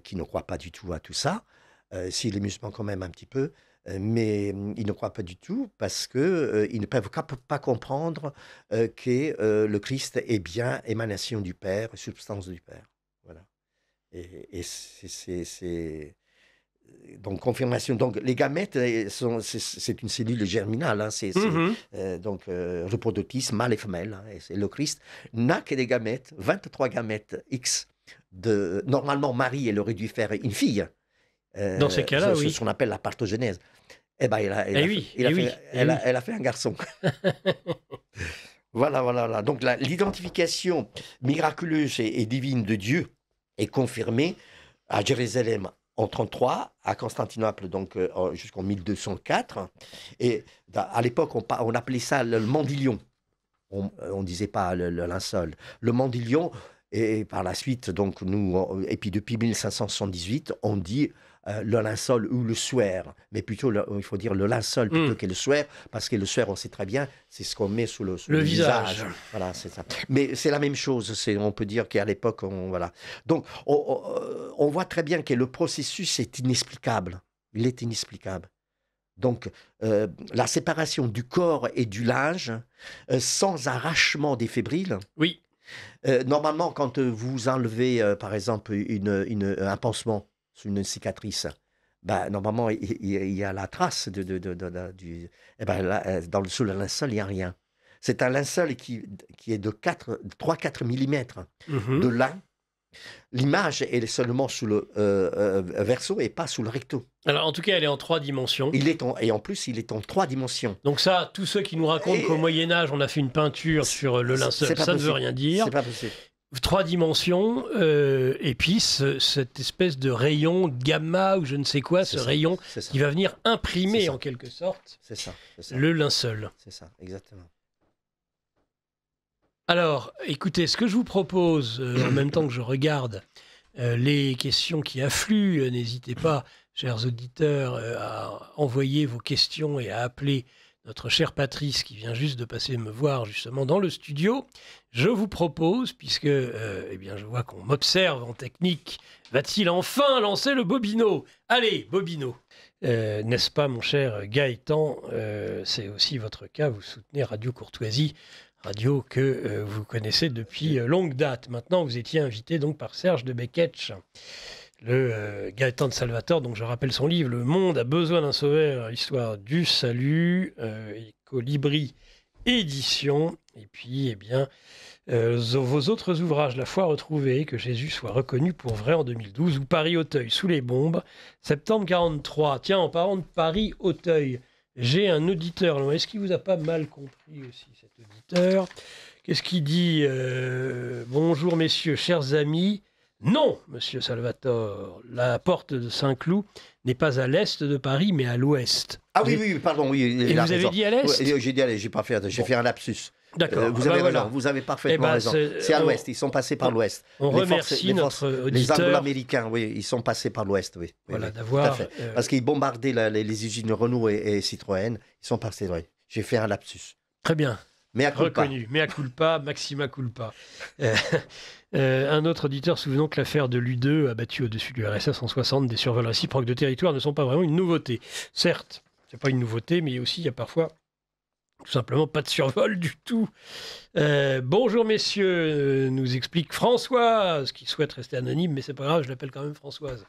qui ne croient pas du tout à tout ça. Si les musulmans quand même un petit peu, mais ils ne croient pas du tout parce qu'ils ne peuvent pas comprendre que le Christ est bien émanation du Père, substance du Père. Voilà. Et c'est donc confirmation. Donc les gamètes, c'est une cellule germinale. Hein, donc reproductrice, mâle et femelle. Hein, et le Christ n'a que des gamètes, 23 gamètes X. Normalement, Marie, elle aurait dû faire une fille. Dans ces cas-là, oui. Ce qu'on appelle la parthogenèse. Eh ben, elle a fait un garçon. Voilà. Donc l'identification miraculeuse et divine de Dieu est confirmée à Jérusalem en 33, à Constantinople donc jusqu'en 1204. Et à l'époque, on appelait ça le mandilion. On ne disait pas le linceul. Le mandilion, et par la suite, donc et puis depuis 1578, on dit le linceul ou le suaire, mais plutôt il faut dire le linceul plutôt que le suaire, parce que le suaire, on sait très bien, c'est ce qu'on met sous le visage. Voilà, c'est ça. Mais c'est la même chose, on peut dire qu'à l'époque, voilà. Donc, on voit très bien que le processus est inexplicable. Il est inexplicable. Donc, la séparation du corps et du linge, sans arrachement des fébriles. Oui. Normalement, quand vous enlevez, par exemple, un pansement sur une cicatrice, normalement, il y a la trace sous le linceul, il n'y a rien. C'est un linceul qui est de 3-4 mm de lin. L'image est seulement sous le verso et pas sous le recto. Alors, en tout cas, elle est en 3 dimensions. Et en plus, il est en 3 dimensions. Donc ça, tous ceux qui nous racontent qu'au Moyen-Âge, on a fait une peinture sur le linceul, ça ne veut rien dire. C'est pas possible. 3 dimensions, et puis cette espèce de rayon gamma ou je ne sais quoi, rayon qui va venir imprimer en quelque sorte le linceul. C'est ça, exactement. Alors, écoutez, ce que je vous propose, en même temps que je regarde les questions qui affluent, n'hésitez pas, chers auditeurs, à envoyer vos questions et à appeler notre chère Patrice qui vient juste de passer me voir justement dans le studio. Je vous propose, puisque je vois qu'on m'observe en technique, va-t-il enfin lancer le bobino? Allez, bobino. N'est-ce pas, mon cher Gaëtan, c'est aussi votre cas, vous soutenez Radio Courtoisie, radio que vous connaissez depuis longue date. Maintenant, vous étiez invité donc par Serge de Beketch, le Gaëtan de Salvatore. Donc, je rappelle son livre « Le monde a besoin d'un sauveur, histoire du salut », Colibri Édition. Et puis, vos autres ouvrages, La foi retrouvée, Que Jésus soit reconnu pour vrai en 2012, ou Paris-Auteuil sous les bombes, septembre 43. Tiens, en parlant de Paris-Auteuil, j'ai un auditeur. Est-ce qu'il vous a pas mal compris aussi, cet auditeur? Qu'est-ce qu'il dit? Bonjour messieurs, chers amis. Non, monsieur Salvatore, la porte de Saint-Cloud n'est pas à l'est de Paris, mais à l'ouest. Ah oui, pardon, oui. Et vous avez dit à l'est? J'ai dit à l'est, j'ai fait un lapsus. D'accord. Vous avez parfaitement raison. C'est à l'ouest, ils sont passés par l'ouest. On remercie notre auditeur. Les Anglo-Américains, oui, ils sont passés par l'ouest, oui. Voilà, oui, d'avoir... Parce qu'ils bombardaient les usines Renault et Citroën, ils sont passés, oui. J'ai fait un lapsus. Très bien. Mea culpa. Reconnu. Mea culpa, maxima culpa. Un autre auditeur, souvenons que l'affaire de l'U2 abattue au-dessus du RSA 160 des survols réciproques de territoire ne sont pas vraiment une nouveauté. Certes, c'est pas une nouveauté, mais aussi il y a parfois tout simplement pas de survol du tout. Bonjour messieurs, nous explique Françoise, qui souhaite rester anonyme, mais c'est pas grave, je l'appelle quand même Françoise.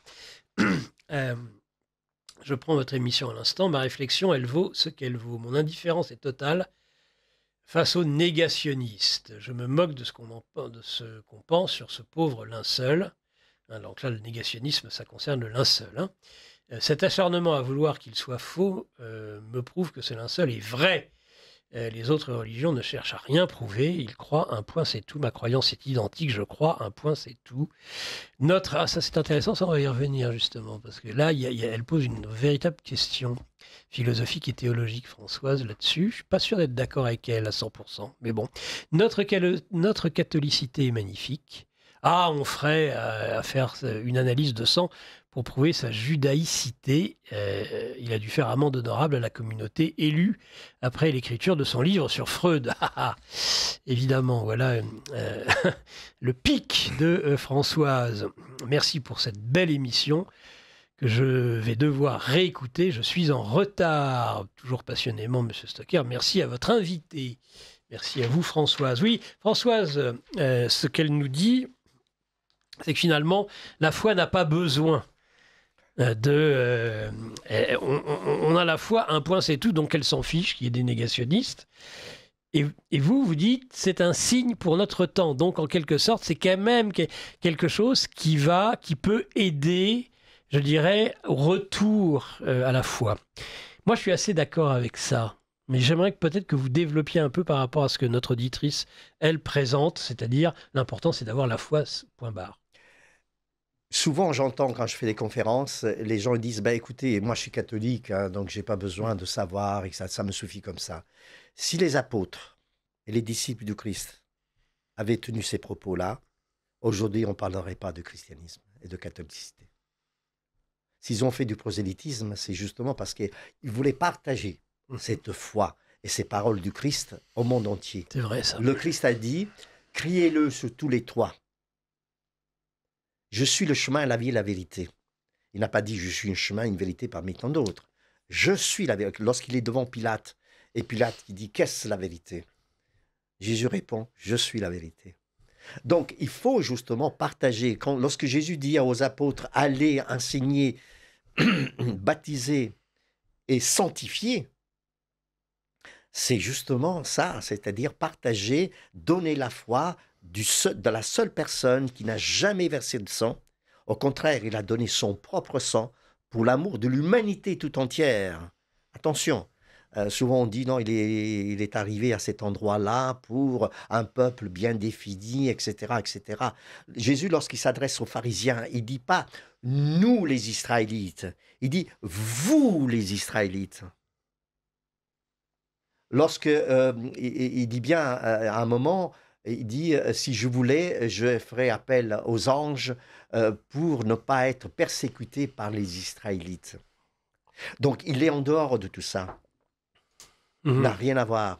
Je prends votre émission à l'instant, ma réflexion, elle vaut ce qu'elle vaut. Mon indifférence est totale face aux négationnistes. Je me moque de ce qu'on pense sur ce pauvre linceul. Donc là, le négationnisme, ça concerne le linceul. Hein. Cet acharnement à vouloir qu'il soit faux me prouve que ce linceul est vrai. Les autres religions ne cherchent à rien prouver. Ils croient, un point c'est tout. Ma croyance est identique, je crois, un point c'est tout. Ça c'est intéressant, ça on va y revenir justement, parce que là, elle pose une véritable question philosophique et théologique, Françoise, là-dessus. Je ne suis pas sûr d'être d'accord avec elle à 100%, mais bon. Notre catholicité est magnifique. Ah, on ferait à faire une analyse de sang pour prouver sa judaïcité. Il a dû faire amende honorable à la communauté élue après l'écriture de son livre sur Freud. Évidemment, voilà le pic de Françoise. Merci pour cette belle émission que je vais devoir réécouter. Je suis en retard. Toujours passionnément, Monsieur Stocker. Merci à votre invité. Merci à vous, Françoise. Oui, Françoise, ce qu'elle nous dit, c'est que finalement, la foi n'a pas besoin on a la foi, un point c'est tout, donc elle s'en fiche, qu'il y ait des négationnistes. Et vous dites, c'est un signe pour notre temps. Donc, en quelque sorte, c'est quand même quelque chose qui peut aider, je dirais, au retour à la foi. Moi, je suis assez d'accord avec ça. Mais j'aimerais peut-être que vous développiez un peu par rapport à ce que notre auditrice, elle, présente, c'est-à-dire l'important, c'est d'avoir la foi, point barre. Souvent, j'entends quand je fais des conférences, les gens disent « écoutez, moi je suis catholique, hein, donc je n'ai pas besoin de savoir et que ça me suffit comme ça. » Si les apôtres et les disciples du Christ avaient tenu ces propos-là, aujourd'hui, on ne parlerait pas de christianisme et de catholicité. S'ils ont fait du prosélytisme, c'est justement parce qu'ils voulaient partager cette foi et ces paroles du Christ au monde entier. C'est vrai, ça. Le Christ a dit « criez-le sur tous les toits. Je suis le chemin, la vie et la vérité. » Il n'a pas dit « je suis un chemin, une vérité parmi tant d'autres. » Je suis la vérité. Lorsqu'il est devant Pilate, et Pilate qui dit « qu'est-ce la vérité ?» Jésus répond « je suis la vérité. » Donc, il faut justement partager. Lorsque Jésus dit aux apôtres « allez enseigner, baptiser et sanctifier », c'est justement ça, c'est-à-dire partager, donner la foi de la seule personne qui n'a jamais versé de sang. Au contraire, il a donné son propre sang pour l'amour de l'humanité tout entière. Attention, souvent on dit non, il est arrivé à cet endroit-là pour un peuple bien défini, etc., etc. Jésus, lorsqu'il s'adresse aux pharisiens, il ne dit pas « nous les Israélites », il dit « vous les Israélites ». Il dit bien à un moment, il dit « si je voulais, je ferais appel aux anges pour ne pas être persécuté par les Israélites. » Donc, il est en dehors de tout ça. Il n'a rien à voir.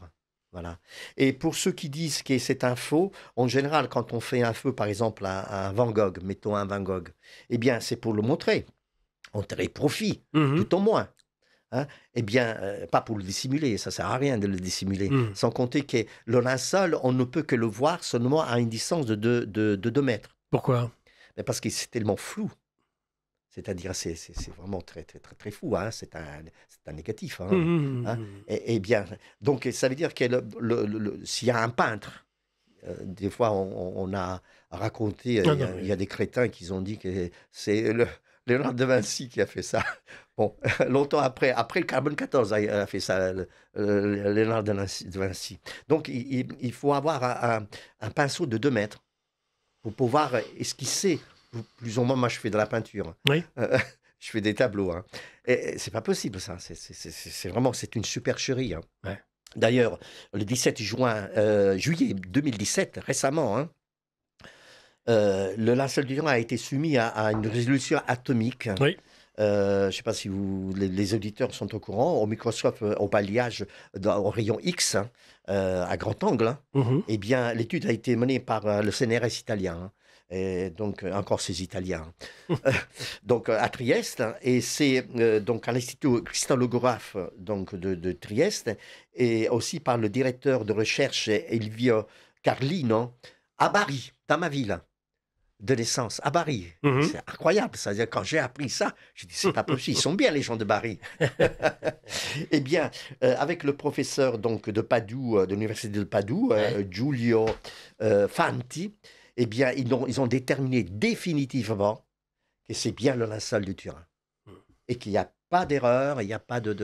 Voilà. Et pour ceux qui disent que c'est un faux, en général, quand on fait un feu, par exemple, à un Van Gogh, mettons un Van Gogh, eh bien, c'est pour le montrer. On tirait profit, tout au moins. Hein? Eh bien, pas pour le dissimuler, ça ne sert à rien de le dissimuler. Sans compter que le linceul, on ne peut que le voir seulement à une distance de 2 mètres. Pourquoi? Mais parce que c'est tellement flou. C'est-à-dire, c'est vraiment très, très, très, très fou. Hein? C'est un négatif. Hein? Hein? Et bien, donc, ça veut dire que s'il y a un peintre, des fois, on a raconté, il y a des crétins qui ont dit que c'est Léonard de Vinci qui a fait ça. Bon, longtemps après le carbone 14 a fait ça, Léonard de Vinci. Donc, il faut avoir un pinceau de 2 mètres pour pouvoir esquisser. Plus ou moins, moi, je fais de la peinture. Oui. Je fais des tableaux. Hein. Et c'est pas possible, ça. C'est vraiment, c'est une supercherie. Hein. Ouais. D'ailleurs, le 17 juillet 2017, récemment, hein, le linceul du temps a été soumis à une résolution atomique. Oui. je ne sais pas si les auditeurs sont au courant, au microscope au balayage au rayon X, hein, à grand angle, hein, eh bien, l'étude a été menée par le CNRS italien. Hein, et donc, encore ces Italiens. Donc, à Trieste, hein, et c'est donc à l'Institut cristallographe donc, de Trieste, et aussi par le directeur de recherche Elvio Carlino, à Bari, dans ma ville de naissance, à Bari. C'est incroyable. C'est-à-dire, quand j'ai appris ça, j'ai dit, c'est pas possible. Ils sont bien, les gens de Bari. Eh bien, avec le professeur donc, de Padoue, de l'université de Padoue, Giulio Fanti, eh bien, ils ont déterminé définitivement que c'est bien le linceul du Turin. Et qu'il n'y a pas d'erreur, il n'y a pas de...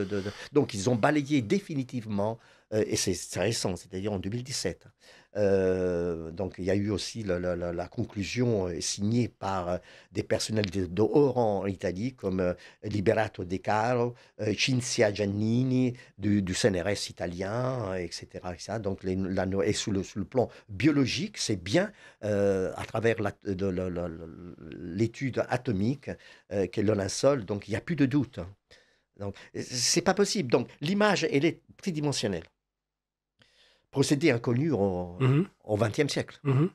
Donc, ils ont balayé définitivement, et c'est récent, c'est-à-dire en 2017. Donc, il y a eu aussi la conclusion signée par des personnels de haut rang en Italie, comme Liberato De Caro, Cinzia Giannini, du CNRS italien, etc. etc. Donc, et sous le plan biologique, c'est bien, à travers l'étude atomique, que le linceul, donc il n'y a plus de doute. Donc, c'est pas possible. Donc, l'image, elle est tridimensionnelle. Procédé inconnu au XXe siècle. Bon.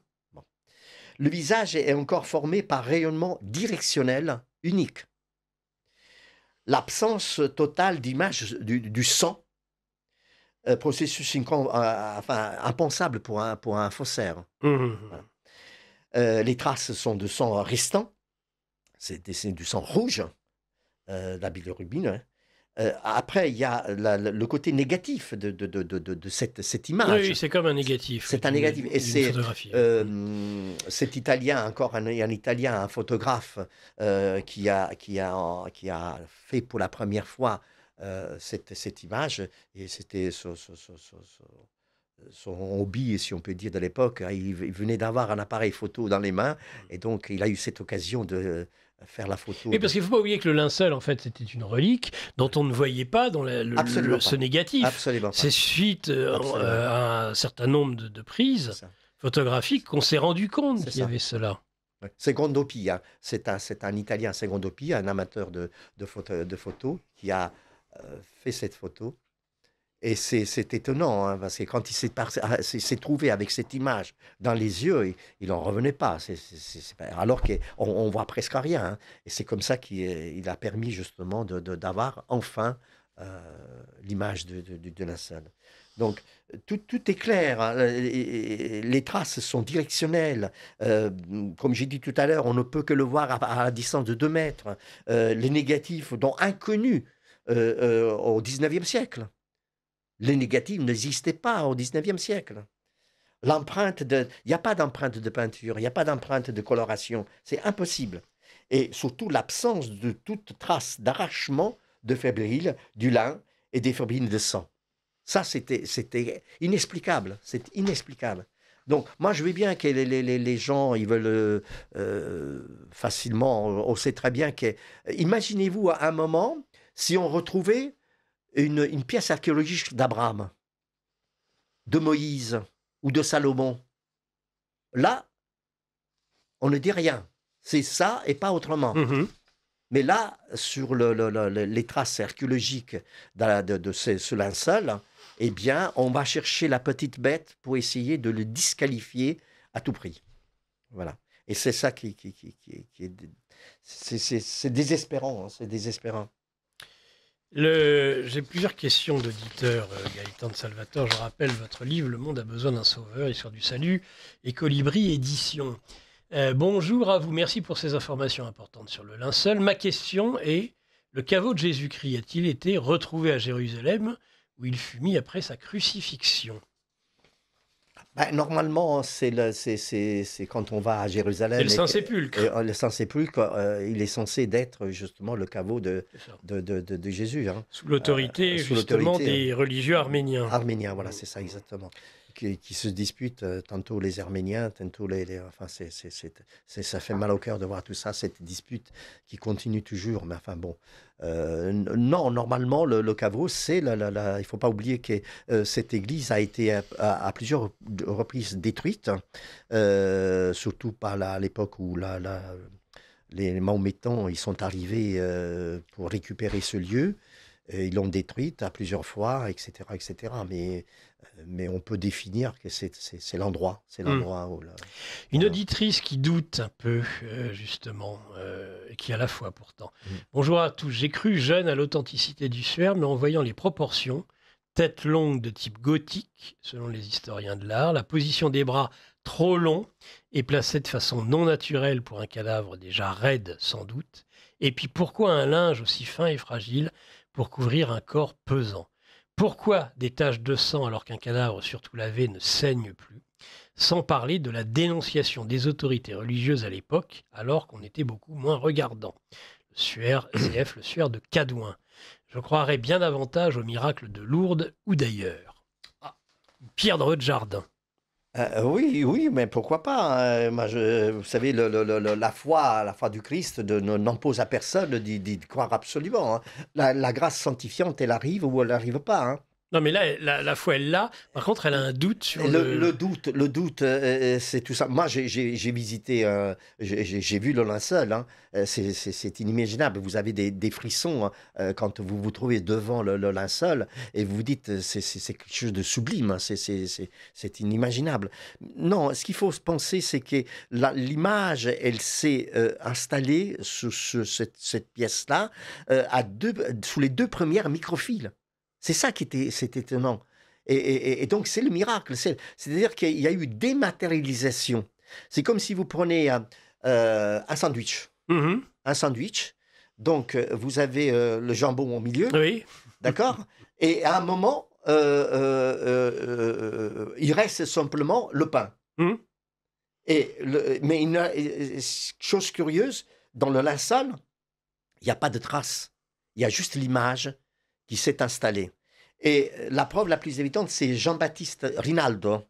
Le visage est encore formé par rayonnement directionnel unique. L'absence totale d'image du sang, processus impensable pour un faussaire. Voilà. Les traces sont de sang restant, c'est du sang rouge, la bilirubine. Hein. Après, il y a le côté négatif de cette image. Oui, c'est comme un négatif. C'est un négatif. Et c'est cet Italien, encore un Italien, un photographe, qui a fait pour la première fois cette image. Et c'était son hobby, si on peut dire, de l'époque. Il venait d'avoir un appareil photo dans les mains. Et donc, il a eu cette occasion de faire la photo. Oui, parce qu'il ne faut pas oublier que le linceul, en fait, c'était une relique dont on ne voyait pas dans ce négatif. Absolument pas. C'est suite à un certain nombre de prises photographiques qu'on s'est rendu compte qu'il y avait cela. Ouais. Secondopi, hein. C'est un Italien, Secondopi, un amateur de photos, qui a fait cette photo. Et c'est étonnant, hein, parce que quand il s'est trouvé avec cette image dans les yeux, il n'en revenait pas. Alors qu'on voit presque rien. Hein. Et c'est comme ça qu'il a permis justement d'avoir enfin l'image de linceul. Donc, tout est clair. Hein. Les traces sont directionnelles. Comme j'ai dit tout à l'heure, on ne peut que le voir à la distance de 2 mètres. Les négatifs, dont inconnus au XIXe siècle. Les négatifs n'existaient pas au XIXe siècle. Il n'y a pas d'empreinte de peinture, il n'y a pas d'empreinte de coloration. C'est impossible. Et surtout l'absence de toute trace d'arrachement de fibrilles, du lin et des fibrilles de sang. Ça, c'était inexplicable. C'est inexplicable. Donc, moi, je veux bien que les gens, ils veulent facilement, on sait très bien que... Imaginez-vous à un moment, si on retrouvait une pièce archéologique d'Abraham, de Moïse ou de Salomon. Là, on ne dit rien. C'est ça et pas autrement. Mais là, sur les traces archéologiques de ce linceul, eh bien, on va chercher la petite bête pour essayer de le disqualifier à tout prix. Voilà. Et c'est ça qui est... C'est désespérant. Hein, c'est désespérant. J'ai plusieurs questions d'auditeurs, Gaëtan de Salvatore. Je rappelle votre livre « Le monde a besoin d'un sauveur, histoire du salut » et Colibri Édition. Bonjour à vous, merci pour ces informations importantes sur le linceul. Ma question est, le caveau de Jésus-Christ a-t-il été retrouvé à Jérusalem où il fut mis après sa crucifixion? Normalement, c'est quand on va à Jérusalem. C'est le Saint-Sépulcre. Le Saint-Sépulcre, il est censé être justement le caveau de Jésus. Hein. Sous l'autorité justement des religieux arméniens. Arméniens, voilà, c'est ça exactement. Qui se disputent tantôt les Arméniens, tantôt enfin, ça fait mal au cœur de voir tout ça, cette dispute qui continue toujours. Mais enfin bon, non, normalement le caveau, il ne faut pas oublier que cette église a été à plusieurs reprises détruite, surtout par l'époque où les Mahométans, ils sont arrivés pour récupérer ce lieu. Ils l'ont détruite à plusieurs fois, etc., etc. Mais on peut définir que c'est l'endroit. C'est l'endroit où... Une auditrice qui doute un peu, justement, et qui a la foi pourtant. Bonjour à tous. J'ai cru jeune à l'authenticité du suaire, mais en voyant les proportions, tête longue de type gothique, selon les historiens de l'art, la position des bras trop longs et placés de façon non naturelle pour un cadavre déjà raide sans doute. Et puis pourquoi un linge aussi fin et fragile pour couvrir un corps pesant? Pourquoi des taches de sang alors qu'un cadavre surtout lavé ne saigne plus? Sans parler de la dénonciation des autorités religieuses à l'époque, alors qu'on était beaucoup moins regardant. Le suaire, CF, le suaire de Cadouin. Je croirais bien davantage au miracle de Lourdes ou d'ailleurs. Pierre de Rodjardin. Oui, mais pourquoi pas, hein. Moi, vous savez, la foi du Christ n'impose à personne d'y croire absolument, hein. La grâce sanctifiante, elle arrive ou elle n'arrive pas, hein. Non, mais là, la foi, elle l'a. Par contre, elle a un doute sur le doute, c'est tout ça. Moi, j'ai visité, j'ai vu le linceul, hein. C'est inimaginable. Vous avez des frissons, hein, quand vous vous trouvez devant le linceul et vous vous dites, c'est quelque chose de sublime, hein. C'est inimaginable. Non, ce qu'il faut penser, c'est que l'image, elle s'est installée sous cette pièce-là sous les 2 premières microphiles. C'est ça c'est étonnant. Et donc, c'est le miracle. C'est-à-dire qu'il y a eu dématérialisation. C'est comme si vous prenez un sandwich. Un sandwich. Donc, vous avez le jambon au milieu. Oui. D'accord? Et à un moment, il reste simplement le pain. Mais chose curieuse, dans le linceul, il n'y a pas de trace. Il y a juste l'image qui s'est installée. Et la preuve la plus évidente, c'est Jean-Baptiste Rinaldo,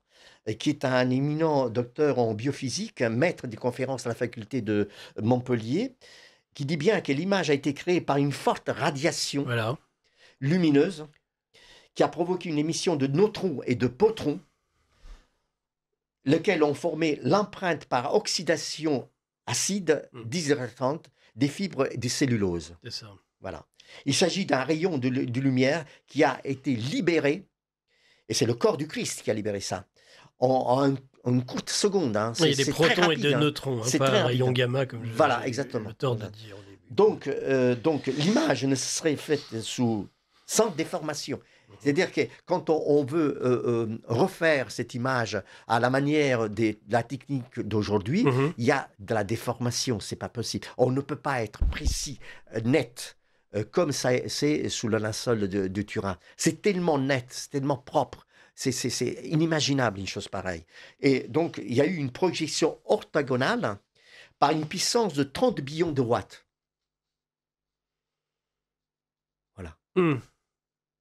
qui est un éminent docteur en biophysique, un maître des conférences à la faculté de Montpellier, qui dit bien que l'image a été créée par une forte radiation lumineuse qui a provoqué une émission de neutrons et de positons, lesquels ont formé l'empreinte par oxydation acide déshydratante des fibres de cellulose. C'est ça. Voilà. Il s'agit d'un rayon de lumière qui a été libéré, et c'est le corps du Christ qui a libéré ça, en une courte seconde. Hein. Il y a des protons rapide, et des neutrons, hein, pas un rayon gamma comme exactement. Le tort de dire au début. Donc l'image ne serait faite sans déformation. C'est-à-dire que quand on veut refaire cette image à la manière de la technique d'aujourd'hui, il y a de la déformation, c'est pas possible. On ne peut pas être précis, net, comme ça c'est sous le linceul de Turin. C'est tellement net, c'est tellement propre. C'est inimaginable une chose pareille. Et donc, il y a eu une projection orthogonale par une puissance de 30 billions de watts. Voilà.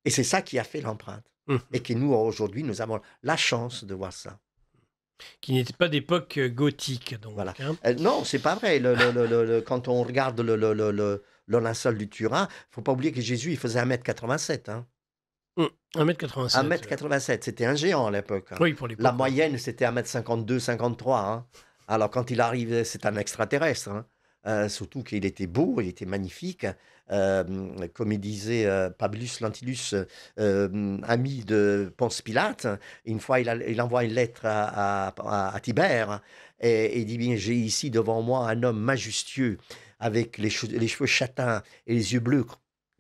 Et c'est ça qui a fait l'empreinte. Et que nous, aujourd'hui, nous avons la chance de voir ça. Qui n'était pas d'époque gothique, donc. Voilà. Hein. Non, c'est pas vrai. Quand on regarde le linceul du Turin, il ne faut pas oublier que Jésus, il faisait 1m87. Hein. 1m87. 1m87, c'était un géant à l'époque. Hein. Oui, pour l'époque. La moyenne, c'était 1m52, 53. Hein. Alors, quand il arrive, c'est un extraterrestre. Hein. Surtout qu'il était beau, il était magnifique. Comme il disait Publius Lentulus, ami de Ponce Pilate, une fois il envoie une lettre à Tibère et il dit bien, j'ai ici devant moi un homme majestueux avec les cheveux châtains et les yeux bleus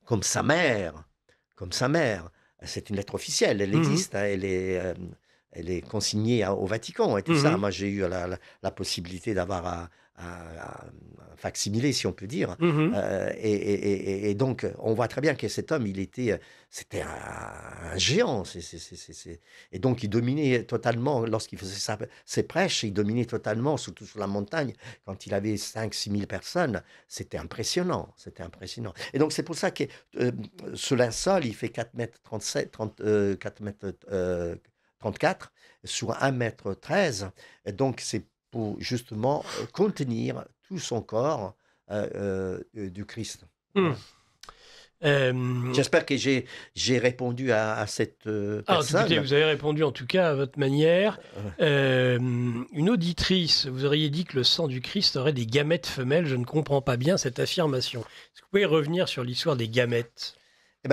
comme sa mère. C'est une lettre officielle, elle existe, hein, elle est consignée au Vatican et tout ça. Moi, j'ai eu la possibilité d'avoir un facsimilé, si on peut dire. Et donc, on voit très bien que cet homme, c'était un géant. Et donc, il dominait totalement, lorsqu'il faisait ses prêches, il dominait totalement, surtout sur la montagne, quand il avait 5-6 000 personnes. C'était impressionnant. Et donc, c'est pour ça que ce linceul, il fait 4 mètres 34 sur 1,13 m. Et donc, c'est pour justement contenir tout son corps du Christ. J'espère que j'ai répondu à cette personne. Écoutez, vous avez répondu en tout cas à votre manière. Une auditrice, vous auriez dit que le sang du Christ aurait des gamètes femelles. Je ne comprends pas bien cette affirmation. Est-ce que vous pouvez revenir sur l'histoire des gamètes?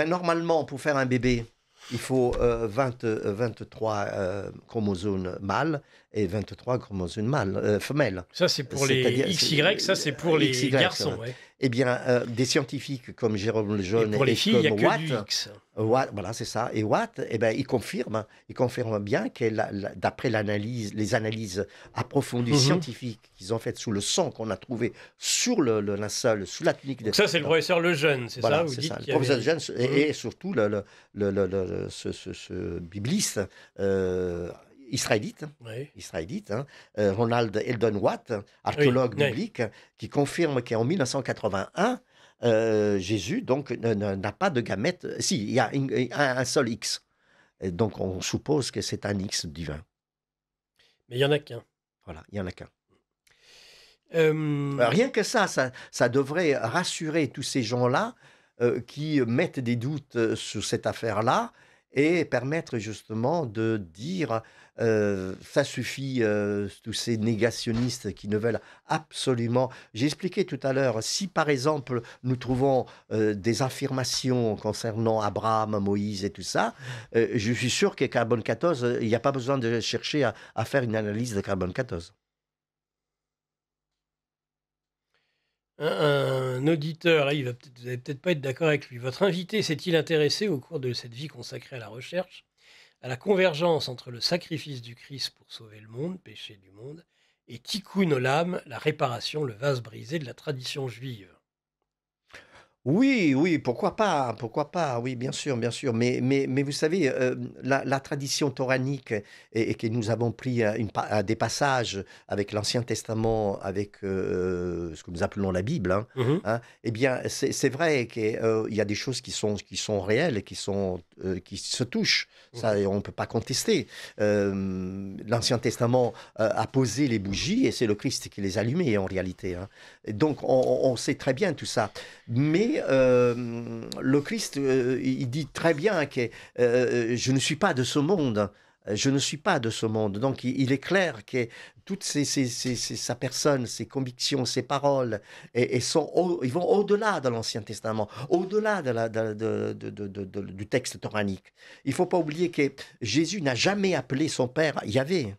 Normalement, pour faire un bébé, il faut 23 chromosomes mâles et 23 chromosomes femelles. Ça, c'est pour les XY, ça, c'est pour les XY, garçons. Ouais. Eh bien, des scientifiques comme Jérôme Lejeune et pour les filles, il n'y a Watt, que du X. Watt, voilà, c'est ça. Et Watt, il confirme bien que d'après les analyses approfondies scientifiques qu'ils ont faites sous le sang qu'on a trouvé sur le linceul, sous la tunique. Donc ça, c'est le professeur Lejeune, c'est ça? Vous dites le professeur Lejeune et surtout ce bibliste israélite, Ronald Eldon Watt, archéologue biblique, qui confirme qu'en 1981, Jésus donc n'a pas de gamètes. Si, il y a un seul X. Et donc on suppose que c'est un X divin. Mais il n'y en a qu'un. Voilà, il n'y en a qu'un. Rien que ça devrait rassurer tous ces gens-là qui mettent des doutes sur cette affaire-là et permettre justement de dire ça suffit, tous ces négationnistes qui ne veulent absolument... J'ai expliqué tout à l'heure, si par exemple nous trouvons des affirmations concernant Abraham, Moïse et tout ça, je suis sûr que carbone 14, il n'y a pas besoin de chercher à faire une analyse de carbone 14. Un auditeur, là, vous n'allez peut-être pas être d'accord avec lui. Votre invité s'est-il intéressé au cours de cette vie consacrée à la recherche à la convergence entre le sacrifice du Christ pour sauver le monde, péché du monde, et Tikkun Olam, la réparation, le vase brisé de la tradition juive? Oui, pourquoi pas, oui, bien sûr, mais vous savez, la tradition toranique et que nous avons pris des passages avec l'Ancien Testament, avec ce que nous appelons la Bible, eh bien, c'est vrai qu'il y a des choses qui sont réelles et qui se touchent. Ça, on ne peut pas contester. L'Ancien Testament a posé les bougies et c'est le Christ qui les allumait en réalité. Donc, on sait très bien tout ça. Mais le Christ, il dit très bien que je ne suis pas de ce monde. Je ne suis pas de ce monde. Donc, il est clair que toutes sa personne, ses convictions, ses paroles, ils vont au-delà de l'Ancien Testament, au-delà du texte toranique. Il ne faut pas oublier que Jésus n'a jamais appelé son Père Yahvé.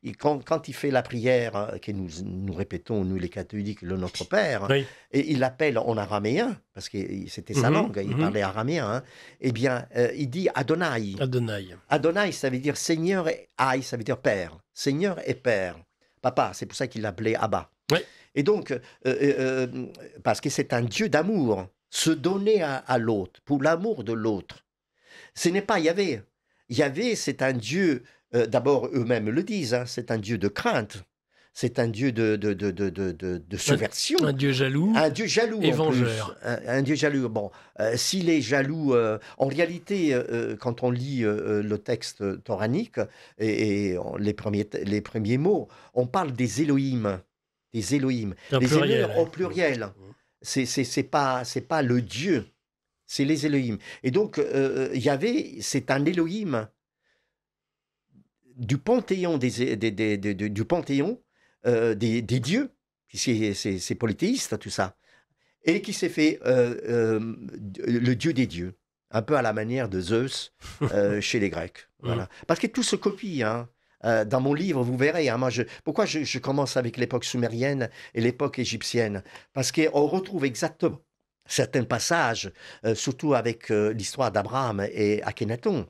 Et quand il fait la prière que nous répétons, nous les catholiques, le Notre Père, et il l'appelle en araméen, parce que c'était sa langue, il parlait araméen, eh bien, il dit Adonai. Adonai, ça veut dire Seigneur, et Aïe, ça veut dire Père. Seigneur et Père. Papa, c'est pour ça qu'il l'appelait Abba. Et donc, parce que c'est un Dieu d'amour, se donner à l'autre, pour l'amour de l'autre. Ce n'est pas Yahvé. Yahvé, c'est un Dieu... D'abord, eux-mêmes le disent, c'est un Dieu de crainte, c'est un Dieu de subversion. Un Dieu jaloux. Un Dieu jaloux, et vengeur. Un Dieu jaloux. Bon, s'il est jaloux, en réalité, quand on lit le texte toranique et les premiers mots, on parle des Élohim. Des Élohim. Les Élohim au pluriel. C'est pas le Dieu, c'est les Élohim. Et donc, Yahvé, c'est un Élohim du panthéon du panthéon des dieux, c'est polythéiste tout ça, et qui s'est fait le dieu des dieux, un peu à la manière de Zeus chez les Grecs. Voilà. Parce que tout se copie. Dans mon livre, vous verrez, pourquoi je commence avec l'époque sumérienne et l'époque égyptienne? Parce qu'on retrouve exactement certains passages, surtout avec l'histoire d'Abraham et Akhenaton.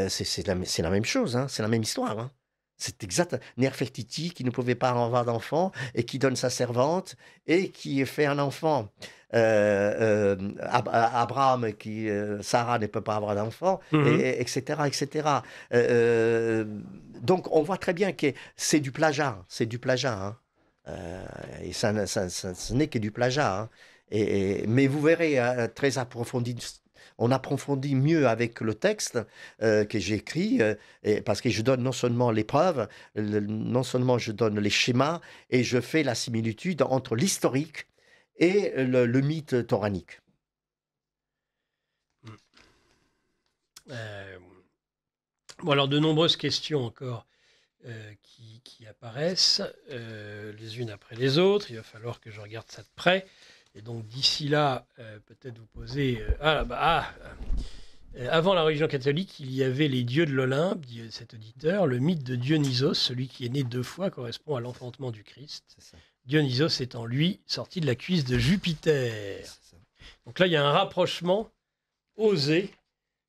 C'est la même chose, c'est la même histoire. C'est exact. Nefertiti qui ne pouvait pas avoir d'enfant et qui donne sa servante et qui fait un enfant. Abraham, Sarah ne peut pas avoir d'enfant, etc. Donc on voit très bien que c'est du plagiat. Et ce n'est que du plagiat. Mais vous verrez, très approfondi, on approfondit mieux avec le texte que j'ai écrit, parce que je donne non seulement les preuves, non seulement je donne les schémas, et je fais la similitude entre l'historique et le mythe toranique. Bon, alors, de nombreuses questions encore qui apparaissent les unes après les autres. Il va falloir que je regarde ça de près. Et donc, d'ici là, peut-être vous poser... avant la religion catholique, il y avait les dieux de l'Olympe, dit cet auditeur. Le mythe de Dionysos, celui qui est né 2 fois, correspond à l'enfantement du Christ. Dionysos étant, lui, sorti de la cuisse de Jupiter. Donc là, il y a un rapprochement osé,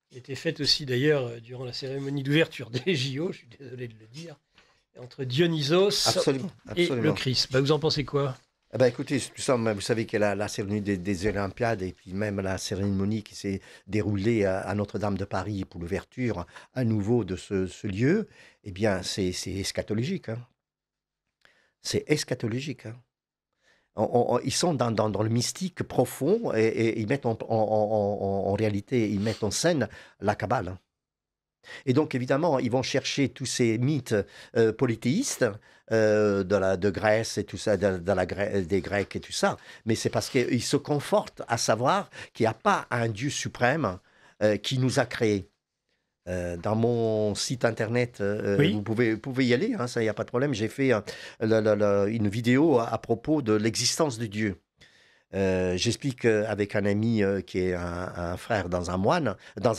qui était fait aussi d'ailleurs durant la cérémonie d'ouverture des JO, je suis désolé de le dire, entre Dionysos et le Christ. Vous en pensez quoi ? Écoutez, tout ça, vous savez qu'il y a la cérémonie des Olympiades et puis même la cérémonie qui s'est déroulée à Notre-Dame de Paris pour l'ouverture à nouveau de ce lieu. Eh bien, c'est eschatologique. Hein. C'est eschatologique. Hein. Ils sont dans le mystique profond et ils mettent en réalité, ils mettent en scène la Kabbale. Hein. Et donc, évidemment, ils vont chercher tous ces mythes polythéistes de Grèce et tout ça, des Grecs et tout ça. Mais c'est parce qu'ils se confortent à savoir qu'il n'y a pas un Dieu suprême qui nous a créés. Dans mon site internet, Oui. vous pouvez y aller, hein, ça, il n'y a pas de problème. J'ai fait une vidéo à propos de l'existence de Dieu. J'explique avec un ami qui est un frère dans un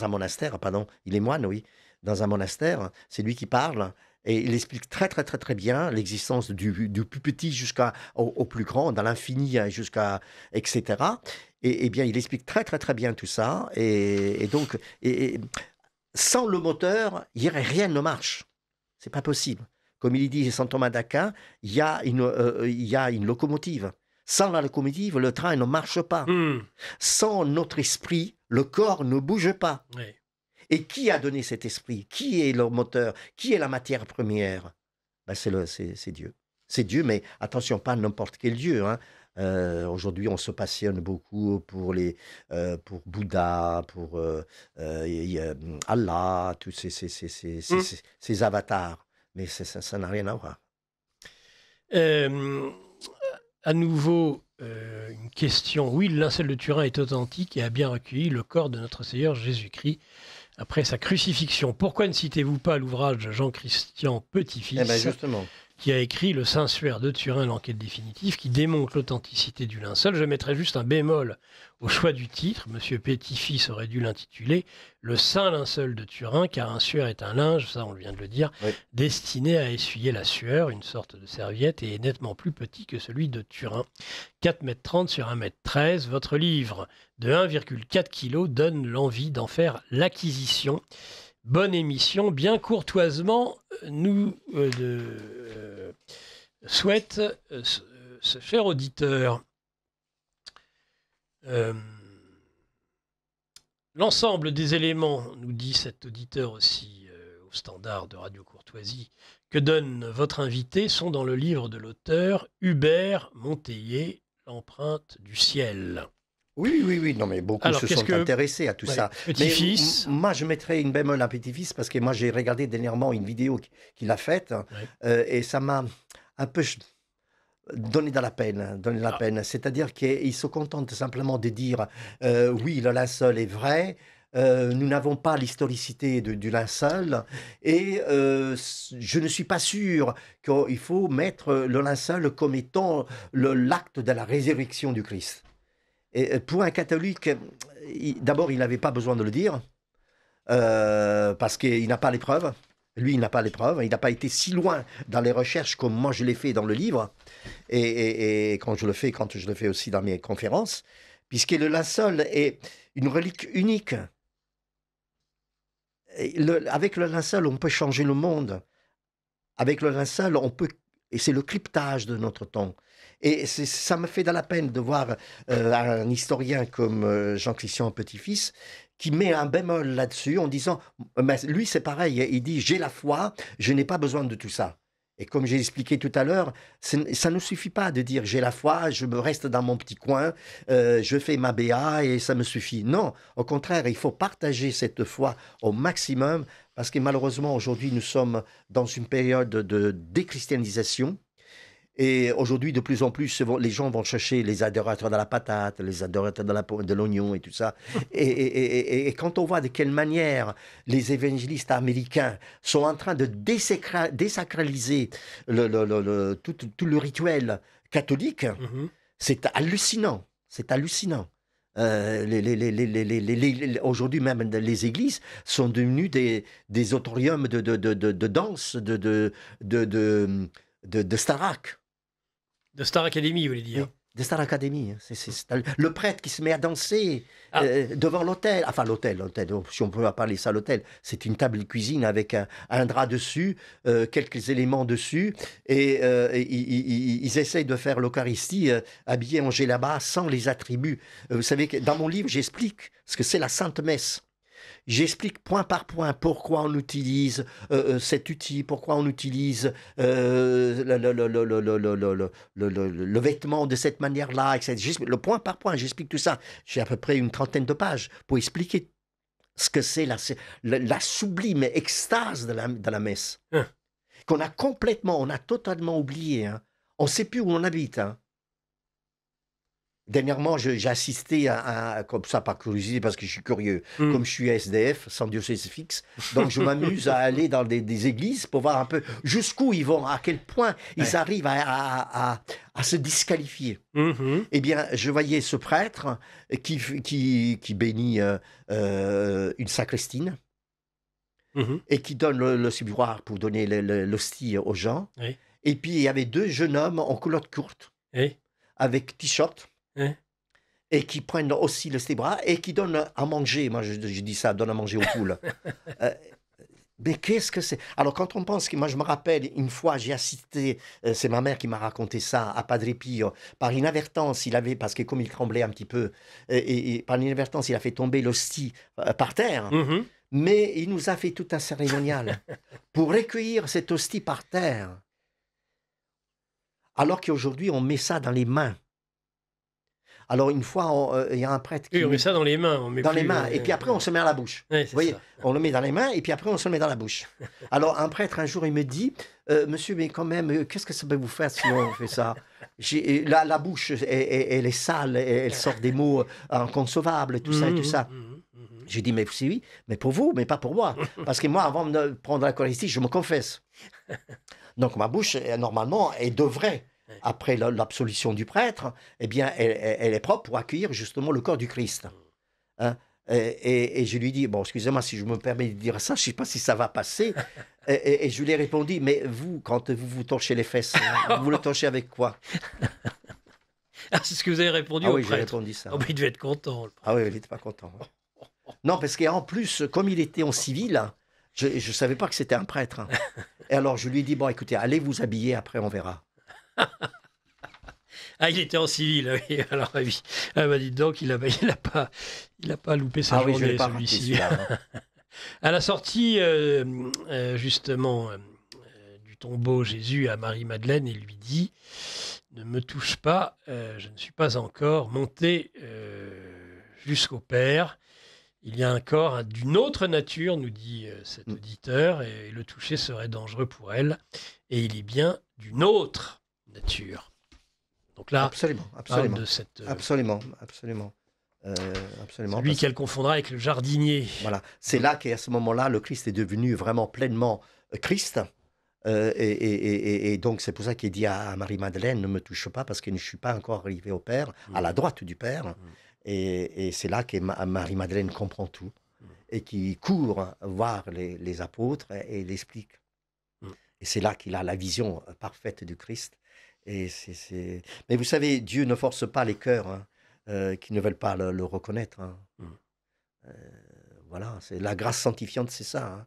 monastère, pardon, il est moine, oui, dans un monastère, c'est lui qui parle, et il explique très très très très bien l'existence du plus petit jusqu'au plus grand, dans l'infini jusqu'à etc. Et bien il explique très très très bien tout ça, et donc sans le moteur, rien ne marche, c'est pas possible. Comme il dit Saint Thomas d'Aquin, il y a une locomotive. Sans la locomotive, le train ne marche pas. Sans notre esprit, le corps ne bouge pas. Oui. Et qui a donné cet esprit? Qui est le moteur? Qui est la matière première? C'est Dieu. C'est Dieu, mais attention, pas n'importe quel Dieu. Hein. Aujourd'hui, on se passionne beaucoup pour Bouddha, pour Allah, tous ces avatars. Mais ça n'a rien à voir. À nouveau, une question. Oui, le linceul de Turin est authentique et a bien recueilli le corps de notre Seigneur Jésus-Christ après sa crucifixion. Pourquoi ne citez-vous pas l'ouvrage de Jean-Christian Petit-Fils, justement, qui a écrit Le Saint-Suaire de Turin, l'enquête définitive, qui démontre l'authenticité du linceul? Je mettrai juste un bémol au choix du titre. Monsieur Petit-Fils aurait dû l'intituler Le Saint Linceul de Turin, car un suaire est un linge, ça on vient de le dire, oui, destiné à essuyer la sueur, une sorte de serviette, et est nettement plus petit que celui de Turin. 4,30 m sur 1,13 m. Votre livre de 1,4 kg donne l'envie d'en faire l'acquisition. Bonne émission, bien courtoisement, nous souhaite ce cher auditeur. L'ensemble des éléments, nous dit cet auditeur aussi au standard de Radio Courtoisie, que donne votre invité sont dans le livre de l'auteur Hubert Monteiller, L'empreinte du ciel. Oui. Non, mais beaucoup se sont intéressés à tout ça. Petit-fils. Moi, je mettrais une bémol à Petit-Fils parce que moi, j'ai regardé dernièrement une vidéo qu'il a faite et ça m'a un peu donné de la peine. C'est-à-dire qu'il se contente simplement de dire oui, le linceul est vrai. Nous n'avons pas l'historicité du linceul et je ne suis pas sûr qu'il faut mettre le linceul comme étant l'acte de la résurrection du Christ. Et pour un catholique, d'abord, il n'avait pas besoin de le dire, parce qu'il n'a pas les preuves. Lui, il n'a pas les preuves. Il n'a pas été si loin dans les recherches comme moi je l'ai fait dans le livre, et quand je le fais aussi dans mes conférences, puisque le linceul est une relique unique. Avec le linceul, on peut changer le monde. Avec le linceul, on peut... Et c'est le cryptage de notre temps. Et ça me fait de la peine de voir un historien comme Jean-Christian Petit-Fils qui met un bémol là-dessus en disant, lui c'est pareil, il dit j'ai la foi, je n'ai pas besoin de tout ça. Et comme j'ai expliqué tout à l'heure, ça ne suffit pas de dire j'ai la foi, je me reste dans mon petit coin, je fais ma BA et ça me suffit. Non, au contraire, il faut partager cette foi au maximum parce que malheureusement aujourd'hui nous sommes dans une période de déchristianisation. Et aujourd'hui, de plus en plus, les gens vont chercher les adorateurs de la patate, les adorateurs de l'oignon et tout ça. Et quand on voit de quelle manière les évangélistes américains sont en train de désacraliser tout le rituel catholique, c'est hallucinant. C'est hallucinant. Aujourd'hui même, les églises sont devenues des auditoriums de danse, de Starac. De Star Academy, vous voulez dire. Oui, de Star Academy. C'est le prêtre qui se met à danser devant l'autel. Enfin, l'autel, si on peut appeler ça l'autel. C'est une table de cuisine avec un drap dessus, quelques éléments dessus. Et ils essayent de faire l'Eucharistie habillés en djellaba sans les attributs. Vous savez que dans mon livre, j'explique ce que c'est la Sainte Messe. J'explique point par point pourquoi on utilise cet outil, pourquoi on utilise le vêtement de cette manière-là, etc. Le point par point, j'explique tout ça. J'ai à peu près une 30aine de pages pour expliquer ce que c'est la sublime extase de la messe. Qu'on a on a totalement oublié. Hein. On ne sait plus où on habite. Hein. Dernièrement, j'ai assisté comme ça, par curiosité, parce que je suis curieux. Comme je suis SDF, sans diocèse fixe, donc je m'amuse à aller dans des églises pour voir un peu jusqu'où ils vont, à quel point ils arrivent à se disqualifier. Eh bien, je voyais ce prêtre qui bénit une sacristine et qui donne le ciboire pour donner l'hostie aux gens. Et puis, il y avait deux jeunes hommes en culotte courte, avec t-shirt, et qui prennent aussi le stébra et qui donnent à manger. Moi, je dis ça, donne à manger aux poules. Mais qu'est-ce que c'est? Alors, quand on pense que moi, je me rappelle, une fois, j'ai assisté, c'est ma mère qui m'a raconté ça, à Padre Pio, par inadvertance, parce que comme il tremblait un petit peu, et par inadvertance, il a fait tomber l'hostie par terre. Mais il nous a fait tout un cérémonial pour recueillir cette hostie par terre. Alors qu'aujourd'hui, on met ça dans les mains. Alors, une fois, il y a un prêtre qui... Oui, on met ça dans les mains. Dans les mains, et puis après, on se met à la bouche. Vous voyez, on le met dans les mains, et puis après, on se le met dans la bouche. Alors, un prêtre, un jour, il me dit, monsieur, mais quand même, qu'est-ce que ça peut vous faire si on fait ça? La bouche, elle est sale, elle sort des mots inconcevables, tout ça et tout ça. J'ai dit, mais oui, mais pour vous, mais pas pour moi. Parce que moi, avant de prendre l'Eucharistie, je me confesse. Donc, ma bouche, normalement, elle devrait... Après l'absolution du prêtre, eh bien, elle est propre pour accueillir justement le corps du Christ. Hein? Et je lui dis, bon, excusez-moi si je me permets de dire ça, je ne sais pas si ça va passer. Et je lui ai répondu, mais vous, quand vous torchez les fesses, vous le torchez avec quoi? C'est ce que vous avez répondu au prêtre. Oui, j'ai répondu ça. Oh, mais il devait être content. Ah oui, il n'était pas content. Non, parce qu'en plus, comme il était en civil, je ne savais pas que c'était un prêtre. Et alors, je lui ai dit, bon, écoutez, allez vous habiller, après on verra. Ah, il était en civil, oui. Alors, oui. Ah, bah, dites donc, il a pas loupé sa journée, celui-ci. À la sortie, justement, du tombeau, Jésus à Marie-Madeleine, il lui dit « Ne me touche pas, je ne suis pas encore monté jusqu'au Père. Il y a un corps d'une autre nature, nous dit cet auditeur, et le toucher serait dangereux pour elle. Et il est bien d'une autre nature. » Donc là, absolument. De cette, absolument. Celui qu'elle confondra avec le jardinier. Voilà, c'est là qu'à ce moment-là, le Christ est devenu vraiment pleinement Christ. Et donc, c'est pour ça qu'il dit à Marie-Madeleine, ne me touche pas parce que je ne suis pas encore arrivé au Père, à la droite du Père. Et c'est là que Marie-Madeleine comprend tout et qui court voir les apôtres et l'explique. Et c'est là qu'il a la vision parfaite du Christ. Mais vous savez, Dieu ne force pas les cœurs qui ne veulent pas le reconnaître. Voilà, c'est la grâce sanctifiante, c'est ça.